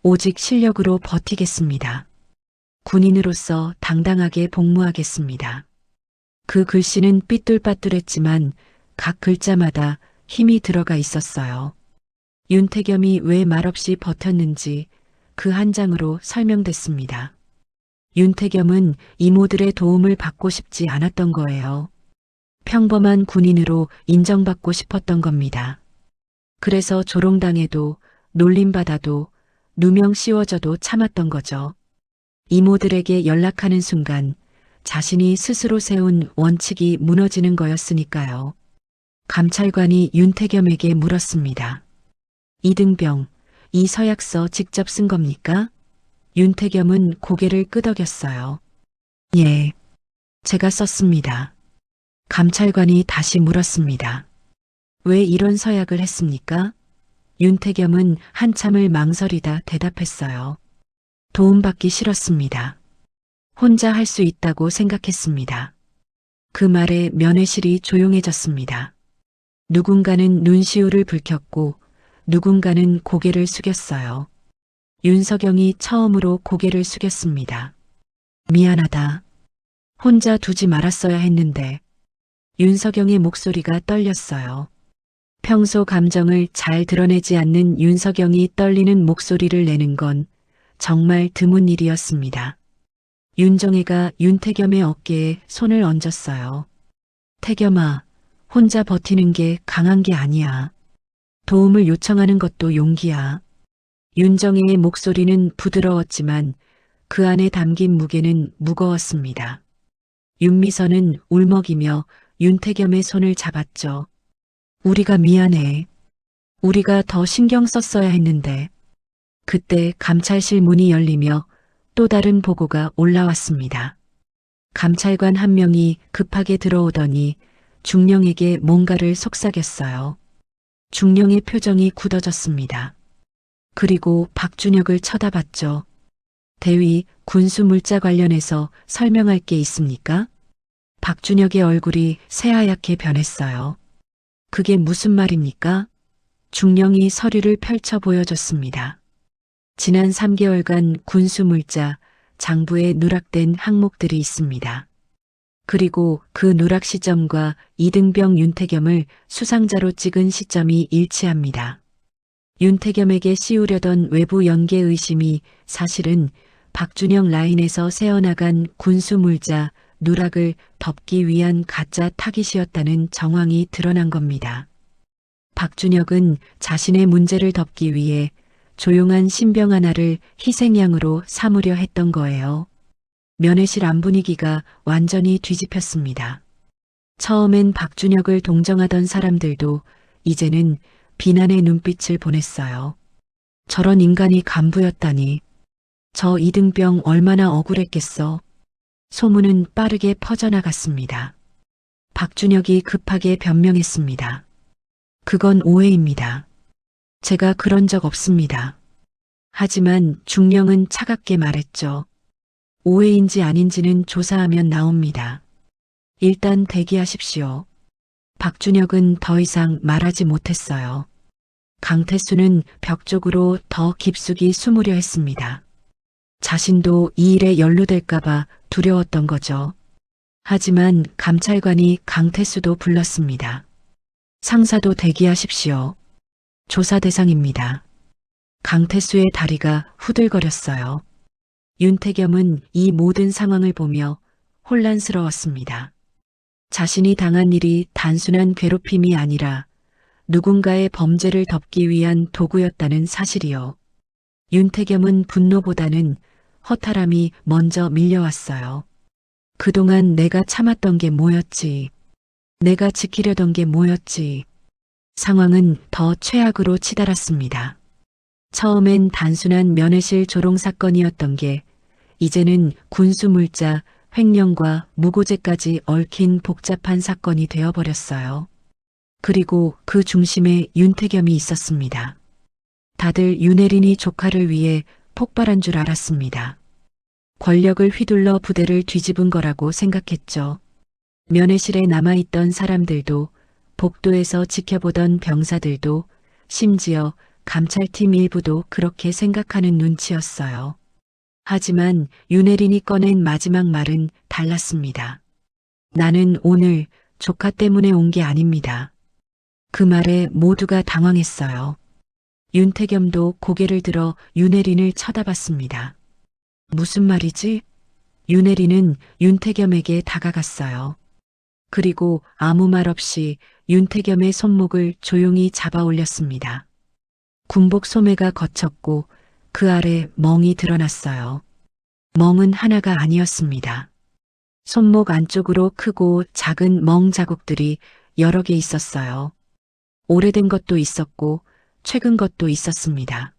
오직 실력으로 버티겠습니다. 군인으로서 당당하게 복무하겠습니다. 그 글씨는 삐뚤빠뚤했지만 각 글자마다 힘이 들어가 있었어요. 윤태겸이 왜 말없이 버텼는지 그 한 장으로 설명됐습니다. 윤태겸은 이모들의 도움을 받고 싶지 않았던 거예요. 평범한 군인으로 인정받고 싶었던 겁니다. 그래서 조롱당해도 놀림받아도 누명 씌워져도 참았던 거죠. 이모들에게 연락하는 순간 자신이 스스로 세운 원칙이 무너지는 거였으니까요. 감찰관이 윤태겸에게 물었습니다. 이등병, 이 서약서 직접 쓴 겁니까? 윤태겸은 고개를 끄덕였어요. 예, 제가 썼습니다. 감찰관이 다시 물었습니다. 왜 이런 서약을 했습니까? 윤태겸은 한참을 망설이다 대답했어요. 도움받기 싫었습니다. 혼자 할 수 있다고 생각했습니다. 그 말에 면회실이 조용해졌습니다. 누군가는 눈시울을 붉혔고 누군가는 고개를 숙였어요. 윤석영이 처음으로 고개를 숙였습니다. 미안하다. 혼자 두지 말았어야 했는데. 윤석영의 목소리가 떨렸어요. 평소 감정을 잘 드러내지 않는 윤석영이 떨리는 목소리를 내는 건 정말 드문 일이었습니다. 윤정혜가 윤태겸의 어깨에 손을 얹었어요. 태겸아, 혼자 버티는 게 강한 게 아니야. 도움을 요청하는 것도 용기야. 윤정혜의 목소리는 부드러웠지만 그 안에 담긴 무게는 무거웠습니다. 윤미선은 울먹이며 윤태겸의 손을 잡았죠. 우리가 미안해. 우리가 더 신경 썼어야 했는데. 그때 감찰실 문이 열리며 또 다른 보고가 올라왔습니다. 감찰관 한 명이 급하게 들어오더니 중령에게 뭔가를 속삭였어요. 중령의 표정이 굳어졌습니다. 그리고 박준혁을 쳐다봤죠. 대위, 군수 물자 관련해서 설명할 게 있습니까? 박준혁의 얼굴이 새하얗게 변했어요. 그게 무슨 말입니까? 중령이 서류를 펼쳐 보여줬습니다. 지난 3개월간 군수 물자, 장부에 누락된 항목들이 있습니다. 그리고 그 누락 시점과 이등병 윤태겸을 수상자로 찍은 시점이 일치합니다. 윤태겸에게 씌우려던 외부 연계 의심이 사실은 박준혁 라인에서 새어나간 군수 물자, 누락을 덮기 위한 가짜 타깃이었다는 정황이 드러난 겁니다. 박준혁은 자신의 문제를 덮기 위해 조용한 신병 하나를 희생양으로 삼으려 했던 거예요. 면회실 안 분위기가 완전히 뒤집혔습니다. 처음엔 박준혁을 동정하던 사람들도 이제는 비난의 눈빛을 보냈어요. 저런 인간이 간부였다니. 저 이등병 얼마나 억울했겠어. 소문은 빠르게 퍼져나갔습니다. 박준혁이 급하게 변명했습니다. 그건 오해입니다. 제가 그런 적 없습니다. 하지만 중령은 차갑게 말했죠. 오해인지 아닌지는 조사하면 나옵니다. 일단 대기하십시오. 박준혁은 더 이상 말하지 못했어요. 강태수는 벽 쪽으로 더 깊숙이 숨으려 했습니다. 자신도 이 일에 연루될까봐 두려웠던 거죠. 하지만 감찰관이 강태수도 불렀습니다. 상사도 대기하십시오. 조사 대상입니다. 강태수의 다리가 후들거렸어요. 윤태겸은 이 모든 상황을 보며 혼란스러웠습니다. 자신이 당한 일이 단순한 괴롭힘이 아니라 누군가의 범죄를 덮기 위한 도구였다는 사실이요. 윤태겸은 분노보다는 허탈함이 먼저 밀려왔어요. 그동안 내가 참았던 게 뭐였지? 내가 지키려던 게 뭐였지? 상황은 더 최악으로 치달았습니다. 처음엔 단순한 면회실 조롱 사건이었던 게 이제는 군수물자, 횡령과 무고죄까지 얽힌 복잡한 사건이 되어버렸어요. 그리고 그 중심에 윤태겸이 있었습니다. 다들 윤혜린이 조카를 위해 폭발한 줄 알았습니다. 권력을 휘둘러 부대를 뒤집은 거라고 생각했죠. 면회실에 남아있던 사람들도, 복도에서 지켜보던 병사들도, 심지어 감찰팀 일부도 그렇게 생각하는 눈치였어요. 하지만 윤혜린이 꺼낸 마지막 말은 달랐습니다. 나는 오늘 조카 때문에 온 게 아닙니다. 그 말에 모두가 당황했어요. 윤태겸도 고개를 들어 윤혜린을 쳐다봤습니다. 무슨 말이지? 윤혜린은 윤태겸에게 다가갔어요. 그리고 아무 말 없이 윤태겸의 손목을 조용히 잡아 올렸습니다. 군복 소매가 거쳤고 그 아래 멍이 드러났어요. 멍은 하나가 아니었습니다. 손목 안쪽으로 크고 작은 멍 자국들이 여러 개 있었어요. 오래된 것도 있었고 최근 것도 있었습니다.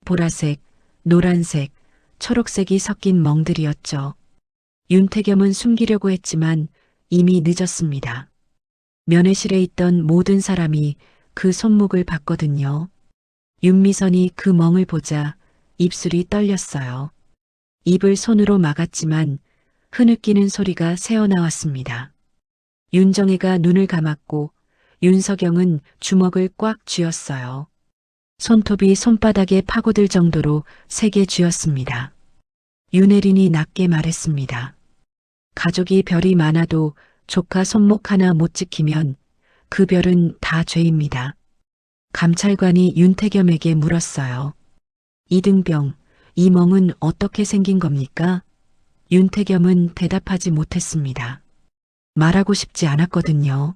보라색, 노란색, 초록색이 섞인 멍들이었죠. 윤태겸은 숨기려고 했지만 이미 늦었습니다. 면회실에 있던 모든 사람이 그 손목을 봤거든요. 윤미선이 그 멍을 보자 입술이 떨렸어요. 입을 손으로 막았지만 흐느끼는 소리가 새어나왔습니다. 윤정혜가 눈을 감았고 윤석영은 주먹을 꽉 쥐었어요. 손톱이 손바닥에 파고들 정도로 세게 쥐었습니다. 윤혜린이 낮게 말했습니다. 가족이 별이 많아도 조카 손목 하나 못 지키면 그 별은 다 죄입니다. 감찰관이 윤태겸에게 물었어요. 이등병, 이 멍은 어떻게 생긴 겁니까? 윤태겸은 대답하지 못했습니다. 말하고 싶지 않았거든요.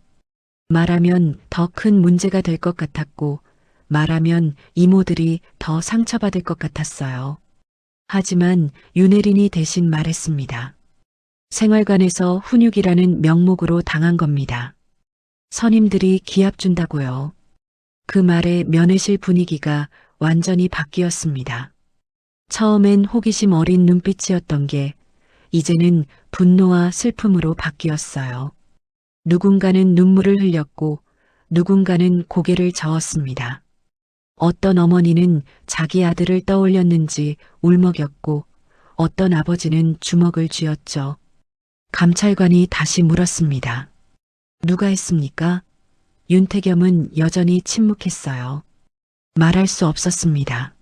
말하면 더 큰 문제가 될 것 같았고 말하면 이모들이 더 상처받을 것 같았어요. 하지만 윤혜린이 대신 말했습니다. 생활관에서 훈육이라는 명목으로 당한 겁니다. 선임들이 기합 준다고요. 그 말에 면회실 분위기가 완전히 바뀌었습니다. 처음엔 호기심 어린 눈빛이었던 게 이제는 분노와 슬픔으로 바뀌었어요. 누군가는 눈물을 흘렸고 누군가는 고개를 저었습니다. 어떤 어머니는 자기 아들을 떠올렸는지 울먹였고 어떤 아버지는 주먹을 쥐었죠. 감찰관이 다시 물었습니다. 누가 했습니까? 윤태겸은 여전히 침묵했어요. 말할 수 없었습니다.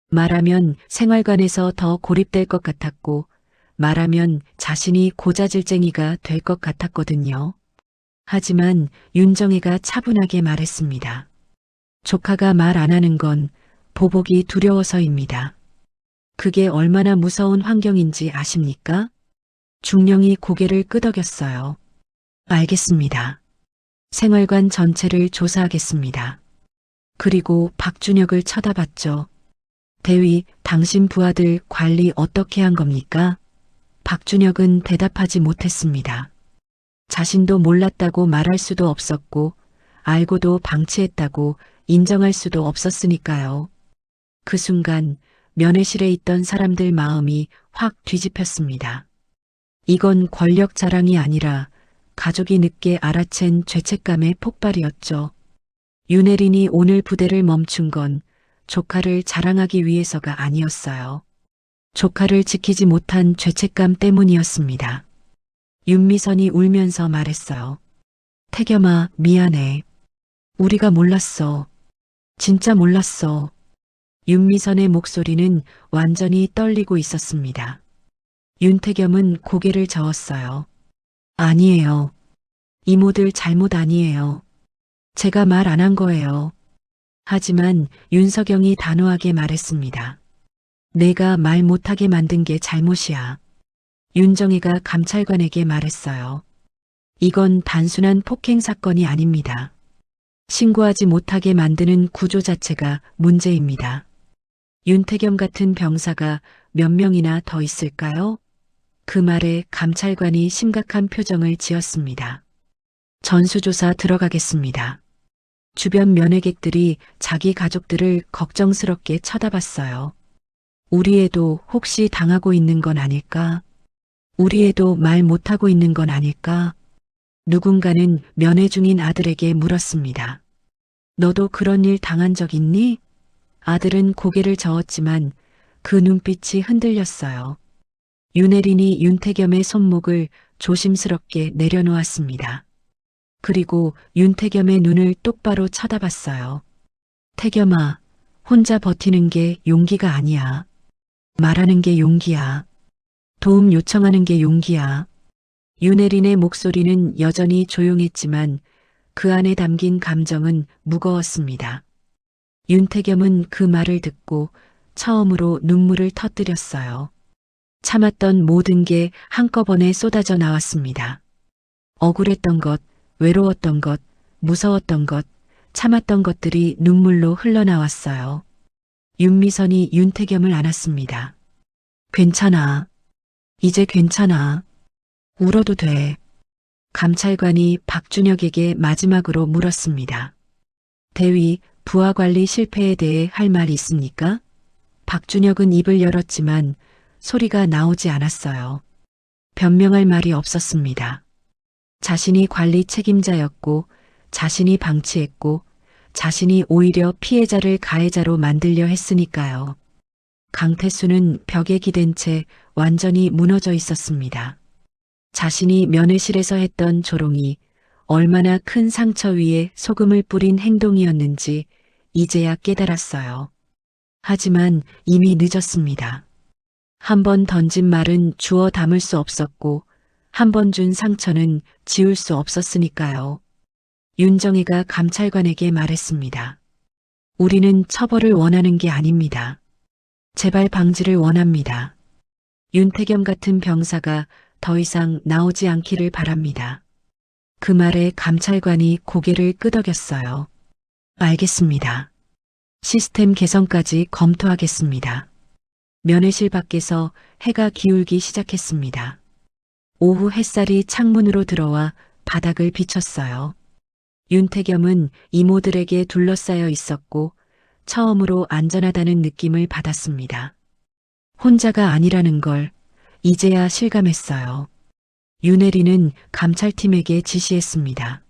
말하면 생활관에서 더 고립될 것 같았고 말하면 자신이 고자질쟁이가 될 것 같았거든요. 하지만 윤정혜가 차분하게 말했습니다. 조카가 말 안 하는 건 보복이 두려워서입니다. 그게 얼마나 무서운 환경인지 아십니까? 중령이 고개를 끄덕였어요. 알겠습니다. 생활관 전체를 조사하겠습니다. 그리고 박준혁을 쳐다봤죠. 대위, 당신 부하들 관리 어떻게 한 겁니까? 박준혁은 대답하지 못했습니다. 자신도 몰랐다고 말할 수도 없었고 알고도 방치했다고 인정할 수도 없었으니까요. 그 순간 면회실에 있던 사람들 마음이 확 뒤집혔습니다. 이건 권력 자랑이 아니라 가족이 늦게 알아챈 죄책감의 폭발이었죠. 윤혜린이 오늘 부대를 멈춘 건 조카를 자랑하기 위해서가 아니었어요. 조카를 지키지 못한 죄책감 때문이었습니다. 윤미선이 울면서 말했어요. 태겸아, 미안해. 우리가 몰랐어. 진짜 몰랐어. 윤미선의 목소리는 완전히 떨리고 있었습니다. 윤태겸은 고개를 저었어요. 아니에요. 이모들 잘못 아니에요. 제가 말 안 한 거예요. 하지만 윤석영이 단호하게 말했습니다. 내가 말 못하게 만든 게 잘못이야. 윤정희가 감찰관에게 말했어요. 이건 단순한 폭행 사건이 아닙니다. 신고하지 못하게 만드는 구조 자체가 문제입니다. 윤태겸 같은 병사가 몇 명이나 더 있을까요? 그 말에 감찰관이 심각한 표정을 지었습니다. 전수조사 들어가겠습니다. 주변 면회객들이 자기 가족들을 걱정스럽게 쳐다봤어요. 우리 애도 혹시 당하고 있는 건 아닐까? 우리 애도 말 못하고 있는 건 아닐까? 누군가는 면회 중인 아들에게 물었습니다. 너도 그런 일 당한 적 있니? 아들은 고개를 저었지만 그 눈빛이 흔들렸어요. 윤혜린이 윤태겸의 손목을 조심스럽게 내려놓았습니다. 그리고 윤태겸의 눈을 똑바로 쳐다봤어요. 태겸아, 혼자 버티는 게 용기가 아니야. 말하는 게 용기야. 도움 요청하는 게 용기야. 윤혜린의 목소리는 여전히 조용했지만 그 안에 담긴 감정은 무거웠습니다. 윤태겸은 그 말을 듣고 처음으로 눈물을 터뜨렸어요. 참았던 모든 게 한꺼번에 쏟아져 나왔습니다. 억울했던 것, 외로웠던 것, 무서웠던 것, 참았던 것들이 눈물로 흘러나왔어요. 윤미선이 윤태겸을 안았습니다. 괜찮아. 이제 괜찮아. 울어도 돼. 감찰관이 박준혁에게 마지막으로 물었습니다. 대위, 부하 관리 실패에 대해 할 말이 있습니까? 박준혁은 입을 열었지만 소리가 나오지 않았어요. 변명할 말이 없었습니다. 자신이 관리 책임자였고, 자신이 방치했고, 자신이 오히려 피해자를 가해자로 만들려 했으니까요. 강태수는 벽에 기댄 채 완전히 무너져 있었습니다. 자신이 면회실에서 했던 조롱이 얼마나 큰 상처 위에 소금을 뿌린 행동이었는지 이제야 깨달았어요. 하지만 이미 늦었습니다. 한 번 던진 말은 주워 담을 수 없었고 한 번 준 상처는 지울 수 없었으니까요. 윤정희가 감찰관에게 말했습니다. 우리는 처벌을 원하는 게 아닙니다. 재발 방지를 원합니다. 윤태겸 같은 병사가 더 이상 나오지 않기를 바랍니다. 그 말에 감찰관이 고개를 끄덕였어요. 알겠습니다. 시스템 개선까지 검토하겠습니다. 면회실 밖에서 해가 기울기 시작했습니다. 오후 햇살이 창문으로 들어와 바닥을 비췄어요. 윤태겸은 이모들에게 둘러싸여 있었고 처음으로 안전하다는 느낌을 받았습니다. 혼자가 아니라는 걸 이제야 실감했어요. 윤혜린은 감찰팀에게 지시했습니다.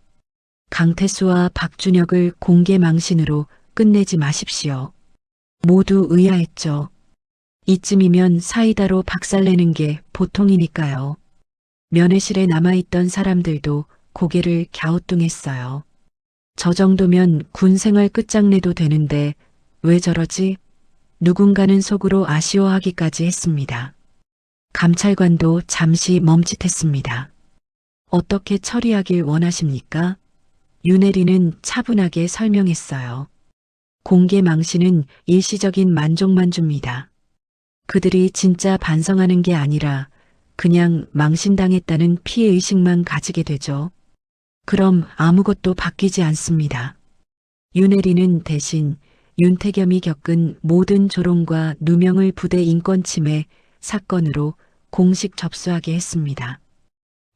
강태수와 박준혁을 공개 망신으로 끝내지 마십시오. 모두 의아했죠. 이쯤이면 사이다로 박살내는 게 보통이니까요. 면회실에 남아있던 사람들도 고개를 갸우뚱했어요. 저 정도면 군 생활 끝장내도 되는데 왜 저러지? 누군가는 속으로 아쉬워하기까지 했습니다. 감찰관도 잠시 멈칫했습니다. 어떻게 처리하길 원하십니까? 윤혜린은 차분하게 설명했어요. 공개 망신은 일시적인 만족만 줍니다. 그들이 진짜 반성하는 게 아니라 그냥 망신당했다는 피해의식만 가지게 되죠. 그럼 아무것도 바뀌지 않습니다. 윤혜린은 대신 윤태겸이 겪은 모든 조롱과 누명을 부대 인권침해 사건으로 공식 접수하게 했습니다.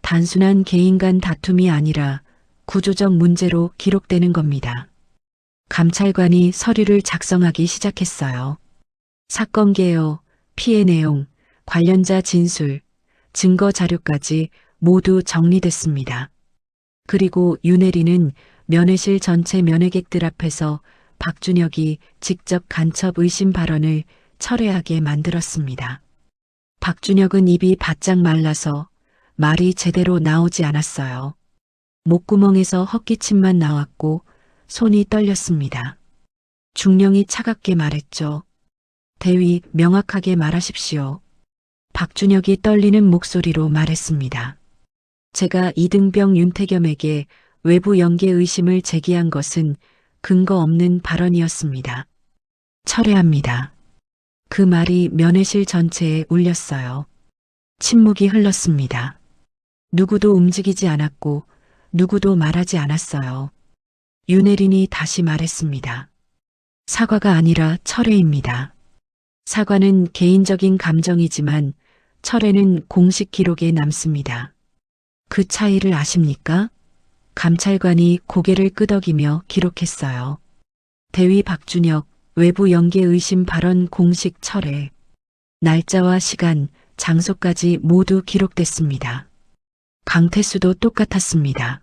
단순한 개인 간 다툼이 아니라 구조적 문제로 기록되는 겁니다. 감찰관이 서류를 작성하기 시작했어요. 사건 개요, 피해 내용, 관련자 진술, 증거 자료까지 모두 정리됐습니다. 그리고 윤혜린은 면회실 전체 면회객들 앞에서 박준혁이 직접 간첩 의심 발언을 철회하게 만들었습니다. 박준혁은 입이 바짝 말라서 말이 제대로 나오지 않았어요. 목구멍에서 헛기침만 나왔고 손이 떨렸습니다. 중령이 차갑게 말했죠. 대위, 명확하게 말하십시오. 박준혁이 떨리는 목소리로 말했습니다. 제가 이등병 윤태겸에게 외부 연계 의심을 제기한 것은 근거 없는 발언이었습니다. 철회합니다. 그 말이 면회실 전체에 울렸어요. 침묵이 흘렀습니다. 누구도 움직이지 않았고 누구도 말하지 않았어요. 윤혜린이 다시 말했습니다. 사과가 아니라 철회입니다. 사과는 개인적인 감정이지만 철회는 공식 기록에 남습니다. 그 차이를 아십니까? 감찰관이 고개를 끄덕이며 기록했어요. 대위 박준혁 외부 연계 의심 발언 공식 철회. 날짜와 시간, 장소까지 모두 기록됐습니다. 강태수도 똑같았습니다.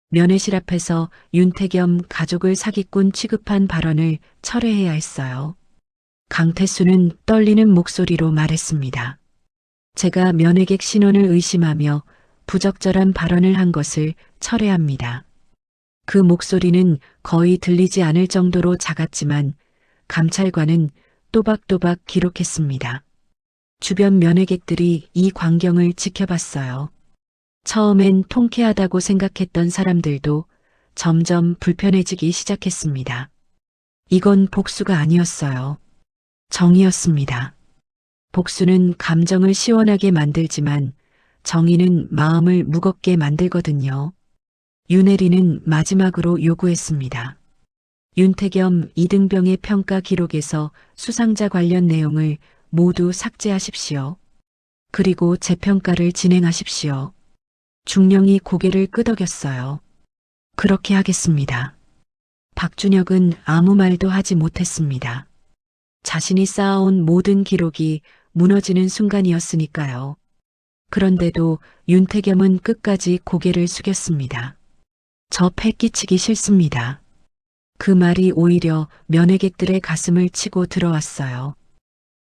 면회실 앞에서 윤태겸 가족을 사기꾼 취급한 발언을 철회해야 했어요. 강태수는 떨리는 목소리로 말했습니다. 제가 면회객 신원을 의심하며 부적절한 발언을 한 것을 철회합니다. 그 목소리는 거의 들리지 않을 정도로 작았지만 감찰관은 또박또박 기록했습니다. 주변 면회객들이 이 광경을 지켜봤어요. 처음엔 통쾌하다고 생각했던 사람들도 점점 불편해지기 시작했습니다. 이건 복수가 아니었어요. 정의였습니다. 복수는 감정을 시원하게 만들지만 정의는 마음을 무겁게 만들거든요. 윤혜린은 마지막으로 요구했습니다. 윤태겸 이등병의 평가 기록에서 수상자 관련 내용을 모두 삭제하십시오. 그리고 재평가를 진행하십시오. 중령이 고개를 끄덕였어요. 그렇게 하겠습니다. 박준혁은 아무 말도 하지 못했습니다. 자신이 쌓아온 모든 기록이 무너지는 순간이었으니까요. 그런데도 윤태겸은 끝까지 고개를 숙였습니다. 저 패 끼치기 싫습니다. 그 말이 오히려 면회객들의 가슴을 치고 들어왔어요.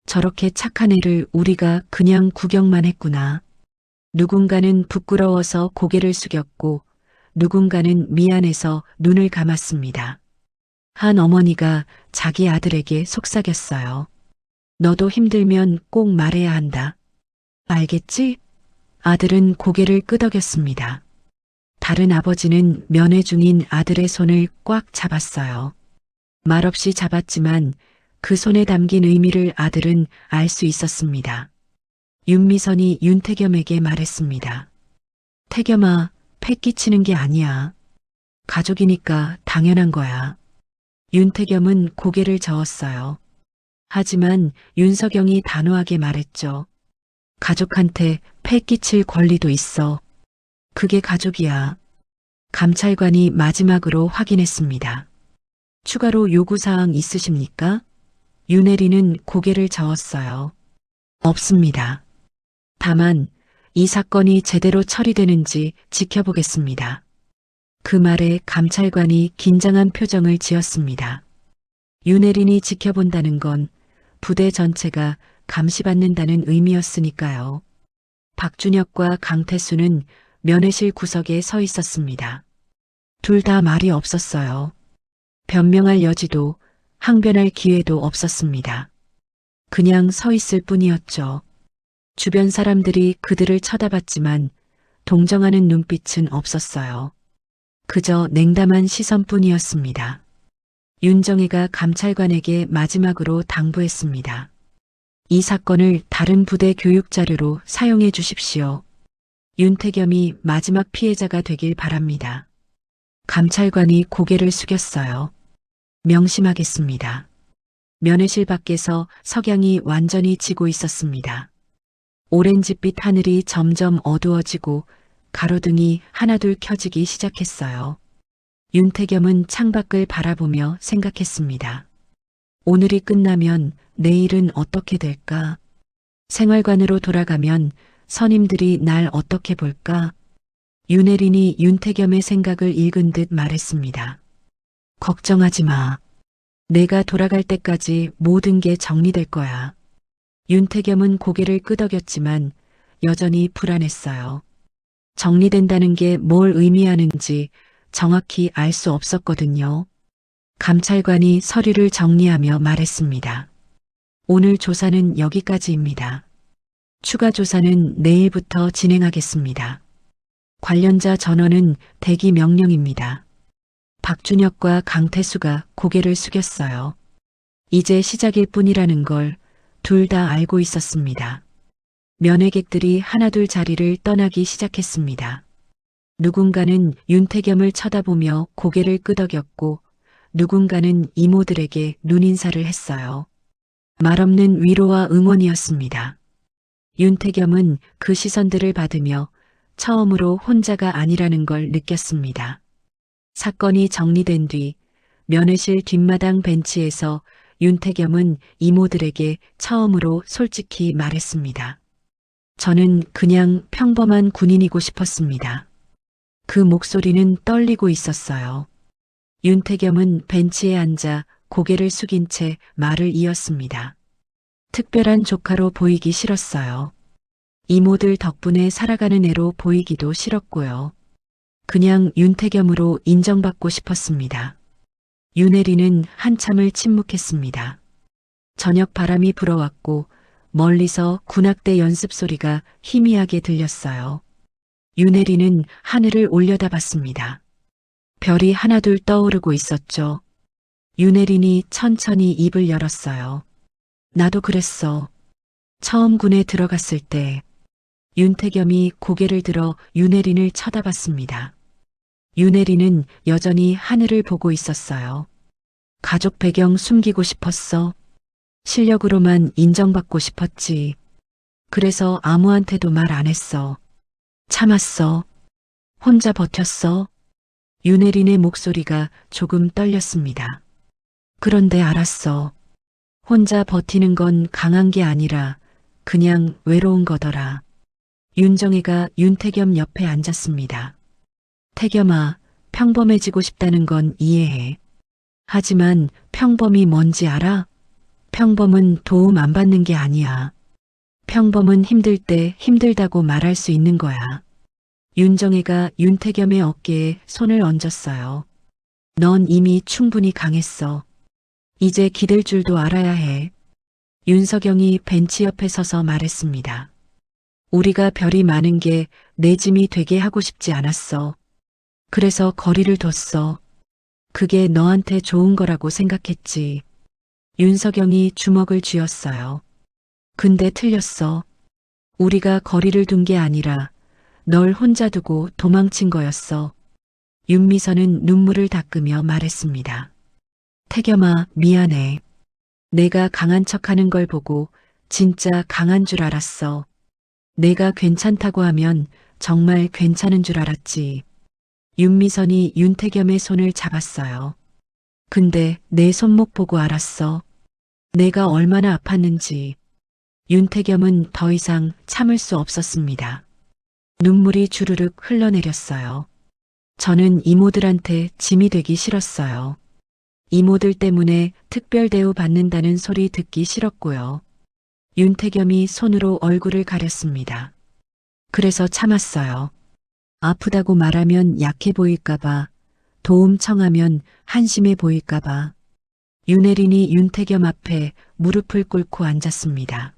저렇게 착한 애를 우리가 그냥 구경만 했구나. 누군가는 부끄러워서 고개를 숙였고 누군가는 미안해서 눈을 감았습니다. 한 어머니가 자기 아들에게 속삭였어요. 너도 힘들면 꼭 말해야 한다. 알겠지? 아들은 고개를 끄덕였습니다. 다른 아버지는 면회 중인 아들의 손을 꽉 잡았어요. 말없이 잡았지만 그 손에 담긴 의미를 아들은 알 수 있었습니다. 윤미선이 윤태겸에게 말했습니다. 태겸아, 패 끼치는 게 아니야. 가족이니까 당연한 거야. 윤태겸은 고개를 저었어요. 하지만 윤석영이 단호하게 말했죠. 가족한테 패 끼칠 권리도 있어. 그게 가족이야. 감찰관이 마지막으로 확인했습니다. 추가로 요구사항 있으십니까? 윤혜린은 고개를 저었어요. 없습니다. 다만 이 사건이 제대로 처리되는지 지켜보겠습니다. 그 말에 감찰관이 긴장한 표정을 지었습니다. 윤혜린이 지켜본다는 건 부대 전체가 감시받는다는 의미였으니까요. 박준혁과 강태수는 면회실 구석에 서 있었습니다. 둘 다 말이 없었어요. 변명할 여지도 항변할 기회도 없었습니다. 그냥 서 있을 뿐이었죠. 주변 사람들이 그들을 쳐다봤지만 동정하는 눈빛은 없었어요. 그저 냉담한 시선뿐이었습니다. 윤정혜가 감찰관에게 마지막으로 당부했습니다. 이 사건을 다른 부대 교육 자료로 사용해 주십시오. 윤태겸이 마지막 피해자가 되길 바랍니다. 감찰관이 고개를 숙였어요. 명심하겠습니다. 면회실 밖에서 석양이 완전히 지고 있었습니다. 오렌지빛 하늘이 점점 어두워지고 가로등이 하나둘 켜지기 시작했어요. 윤태겸은 창밖을 바라보며 생각했습니다. 오늘이 끝나면 내일은 어떻게 될까? 생활관으로 돌아가면 선임들이 날 어떻게 볼까? 윤혜린이 윤태겸의 생각을 읽은 듯 말했습니다. 걱정하지 마. 내가 돌아갈 때까지 모든 게 정리될 거야. 윤태겸은 고개를 끄덕였지만 여전히 불안했어요. 정리된다는 게 뭘 의미하는지 정확히 알 수 없었거든요. 감찰관이 서류를 정리하며 말했습니다. 오늘 조사는 여기까지입니다. 추가 조사는 내일부터 진행하겠습니다. 관련자 전원은 대기 명령입니다. 박준혁과 강태수가 고개를 숙였어요. 이제 시작일 뿐이라는 걸 둘 다 알고 있었습니다. 면회객들이 하나둘 자리를 떠나기 시작했습니다. 누군가는 윤태겸을 쳐다보며 고개를 끄덕였고 누군가는 이모들에게 눈인사를 했어요. 말없는 위로와 응원이었습니다. 윤태겸은 그 시선들을 받으며 처음으로 혼자가 아니라는 걸 느꼈습니다. 사건이 정리된 뒤 면회실 뒷마당 벤치에서 윤태겸은 이모들에게 처음으로 솔직히 말했습니다. 저는 그냥 평범한 군인이고 싶었습니다. 그 목소리는 떨리고 있었어요. 윤태겸은 벤치에 앉아 고개를 숙인 채 말을 이었습니다. 특별한 조카로 보이기 싫었어요. 이모들 덕분에 살아가는 애로 보이기도 싫었고요. 그냥 윤태겸으로 인정받고 싶었습니다. 윤혜리는 한참을 침묵했습니다. 저녁 바람이 불어왔고 멀리서 군악대 연습 소리가 희미하게 들렸어요. 윤혜리는 하늘을 올려다봤습니다. 별이 하나둘 떠오르고 있었죠. 윤혜린이 천천히 입을 열었어요. 나도 그랬어. 처음 군에 들어갔을 때 윤태겸이 고개를 들어 윤혜린을 쳐다봤습니다. 윤혜린은 여전히 하늘을 보고 있었어요. 가족 배경 숨기고 싶었어. 실력으로만 인정받고 싶었지. 그래서 아무한테도 말 안 했어. 참았어. 혼자 버텼어. 윤혜린의 목소리가 조금 떨렸습니다. 그런데 알았어. 혼자 버티는 건 강한 게 아니라 그냥 외로운 거더라. 윤정혜가 윤태겸 옆에 앉았습니다. 태겸아, 평범해지고 싶다는 건 이해해. 하지만 평범이 뭔지 알아? 평범은 도움 안 받는 게 아니야. 평범은 힘들 때 힘들다고 말할 수 있는 거야. 윤정혜가 윤태겸의 어깨에 손을 얹었어요. 넌 이미 충분히 강했어. 이제 기댈 줄도 알아야 해. 윤석영이 벤치 옆에 서서 말했습니다. 우리가 별이 많은 게 내 짐이 되게 하고 싶지 않았어. 그래서 거리를 뒀어. 그게 너한테 좋은 거라고 생각했지. 윤석영이 주먹을 쥐었어요. 근데 틀렸어. 우리가 거리를 둔 게 아니라 널 혼자 두고 도망친 거였어. 윤미선은 눈물을 닦으며 말했습니다. 태겸아, 미안해. 내가 강한 척하는 걸 보고 진짜 강한 줄 알았어. 내가 괜찮다고 하면 정말 괜찮은 줄 알았지. 윤미선이 윤태겸의 손을 잡았어요. 근데 내 손목 보고 알았어. 내가 얼마나 아팠는지. 윤태겸은 더 이상 참을 수 없었습니다. 눈물이 주르륵 흘러내렸어요. 저는 이모들한테 짐이 되기 싫었어요. 이모들 때문에 특별 대우 받는다는 소리 듣기 싫었고요. 윤태겸이 손으로 얼굴을 가렸습니다. 그래서 참았어요. 아프다고 말하면 약해 보일까봐, 도움 청하면 한심해 보일까봐. 윤혜린이 윤태겸 앞에 무릎을 꿇고 앉았습니다.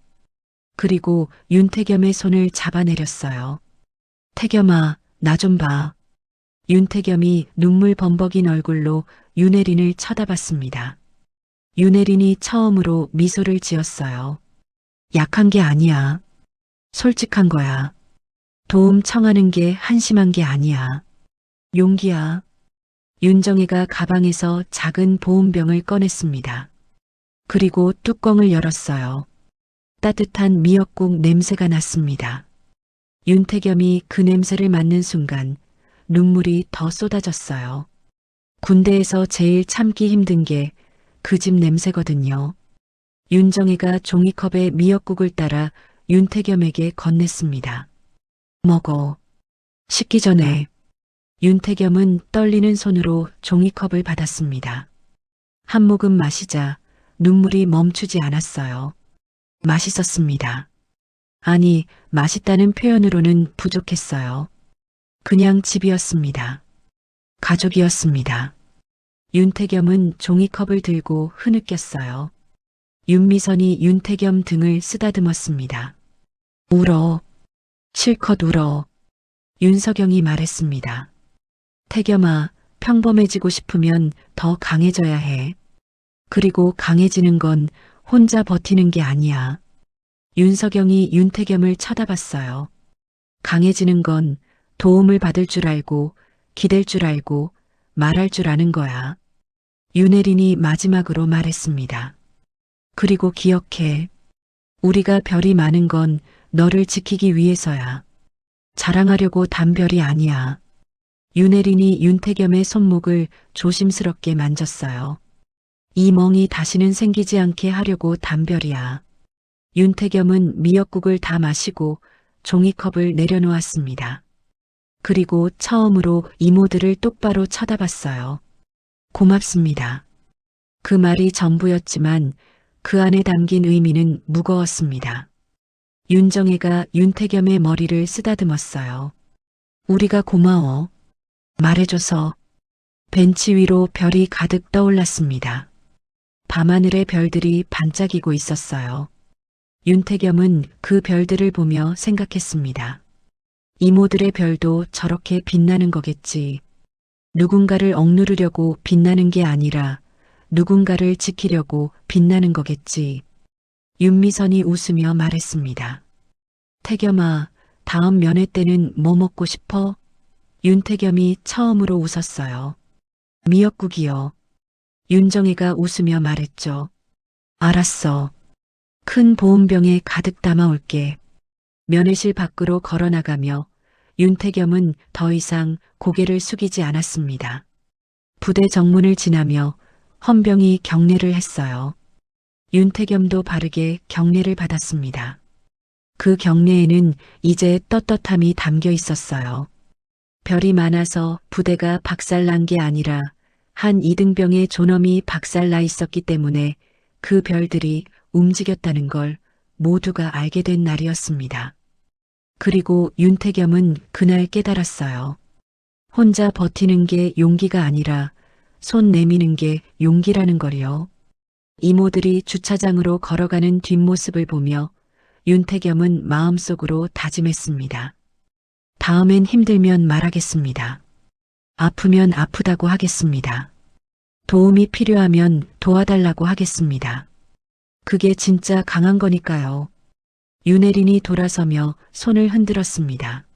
그리고 윤태겸의 손을 잡아내렸어요. 태겸아, 나 좀 봐. 윤태겸이 눈물 범벅인 얼굴로 윤혜린을 쳐다봤습니다. 윤혜린이 처음으로 미소를 지었어요. 약한 게 아니야. 솔직한 거야. 도움 청하는 게 한심한 게 아니야. 용기야. 윤정혜가 가방에서 작은 보온병을 꺼냈습니다. 그리고 뚜껑을 열었어요. 따뜻한 미역국 냄새가 났습니다. 윤태겸이 그 냄새를 맡는 순간 눈물이 더 쏟아졌어요. 군대에서 제일 참기 힘든 게 그 집 냄새거든요. 윤정혜가 종이컵에 미역국을 따라 윤태겸에게 건넸습니다. 먹어. 식기 전에. 윤태겸은 떨리는 손으로 종이컵을 받았습니다. 한 모금 마시자 눈물이 멈추지 않았어요. 맛있었습니다. 아니, 맛있다는 표현으로는 부족했어요. 그냥 집이었습니다. 가족이었습니다. 윤태겸은 종이컵을 들고 흐느꼈어요. 윤미선이 윤태겸 등을 쓰다듬었습니다. 울어. 실컷 울어. 윤석영이 말했습니다. 태겸아, 평범해지고 싶으면 더 강해져야 해. 그리고 강해지는 건 혼자 버티는 게 아니야. 윤석영이 윤태겸을 쳐다봤어요. 강해지는 건 도움을 받을 줄 알고, 기댈 줄 알고, 말할 줄 아는 거야. 윤혜린이 마지막으로 말했습니다. 그리고 기억해. 우리가 별이 많은 건 너를 지키기 위해서야. 자랑하려고 단 별이 아니야. 윤혜린이 윤태겸의 손목을 조심스럽게 만졌어요. 이 멍이 다시는 생기지 않게 하려고 단 별이야. 윤태겸은 미역국을 다 마시고 종이컵을 내려놓았습니다. 그리고 처음으로 이모들을 똑바로 쳐다봤어요. 고맙습니다. 그 말이 전부였지만 그 안에 담긴 의미는 무거웠습니다. 윤정혜가 윤태겸의 머리를 쓰다듬었어요. 우리가 고마워. 말해줘서. 벤치 위로 별이 가득 떠올랐습니다. 밤하늘의 별들이 반짝이고 있었어요. 윤태겸은 그 별들을 보며 생각했습니다. 이모들의 별도 저렇게 빛나는 거겠지. 누군가를 억누르려고 빛나는 게 아니라 누군가를 지키려고 빛나는 거겠지. 윤미선이 웃으며 말했습니다. 태겸아, 다음 면회 때는 뭐 먹고 싶어? 윤태겸이 처음으로 웃었어요. 미역국이요. 윤정혜가 웃으며 말했죠. 알았어. 큰 보온병에 가득 담아올게. 면회실 밖으로 걸어나가며 윤태겸은 더 이상 고개를 숙이지 않았습니다. 부대 정문을 지나며 헌병이 경례를 했어요. 윤태겸도 바르게 경례를 받았습니다. 그 경례에는 이제 떳떳함이 담겨 있었어요. 별이 많아서 부대가 박살난 게 아니라 한 이등병의 존엄이 박살나 있었기 때문에 그 별들이 움직였다는 걸 모두가 알게 된 날이었습니다. 그리고 윤태겸은 그날 깨달았어요. 혼자 버티는 게 용기가 아니라 손 내미는 게 용기라는 걸요. 이모들이 주차장으로 걸어가는 뒷모습을 보며 윤태겸은 마음속으로 다짐했습니다. 다음엔 힘들면 말하겠습니다. 아프면 아프다고 하겠습니다. 도움이 필요하면 도와달라고 하겠습니다. 그게 진짜 강한 거니까요. 윤혜린이 돌아서며 손을 흔들었습니다.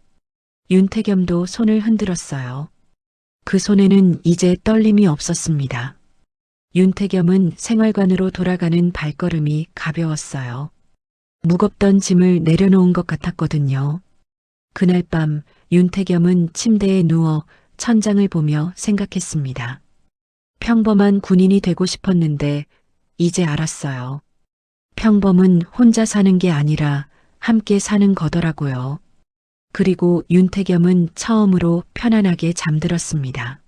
윤태겸도 손을 흔들었어요. 그 손에는 이제 떨림이 없었습니다. 윤태겸은 생활관으로 돌아가는 발걸음이 가벼웠어요. 무겁던 짐을 내려놓은 것 같았거든요. 그날 밤 윤태겸은 침대에 누워 천장을 보며 생각했습니다. 평범한 군인이 되고 싶었는데 이제 알았어요. 평범은 혼자 사는 게 아니라 함께 사는 거더라고요. 그리고 윤태겸은 처음으로 편안하게 잠들었습니다.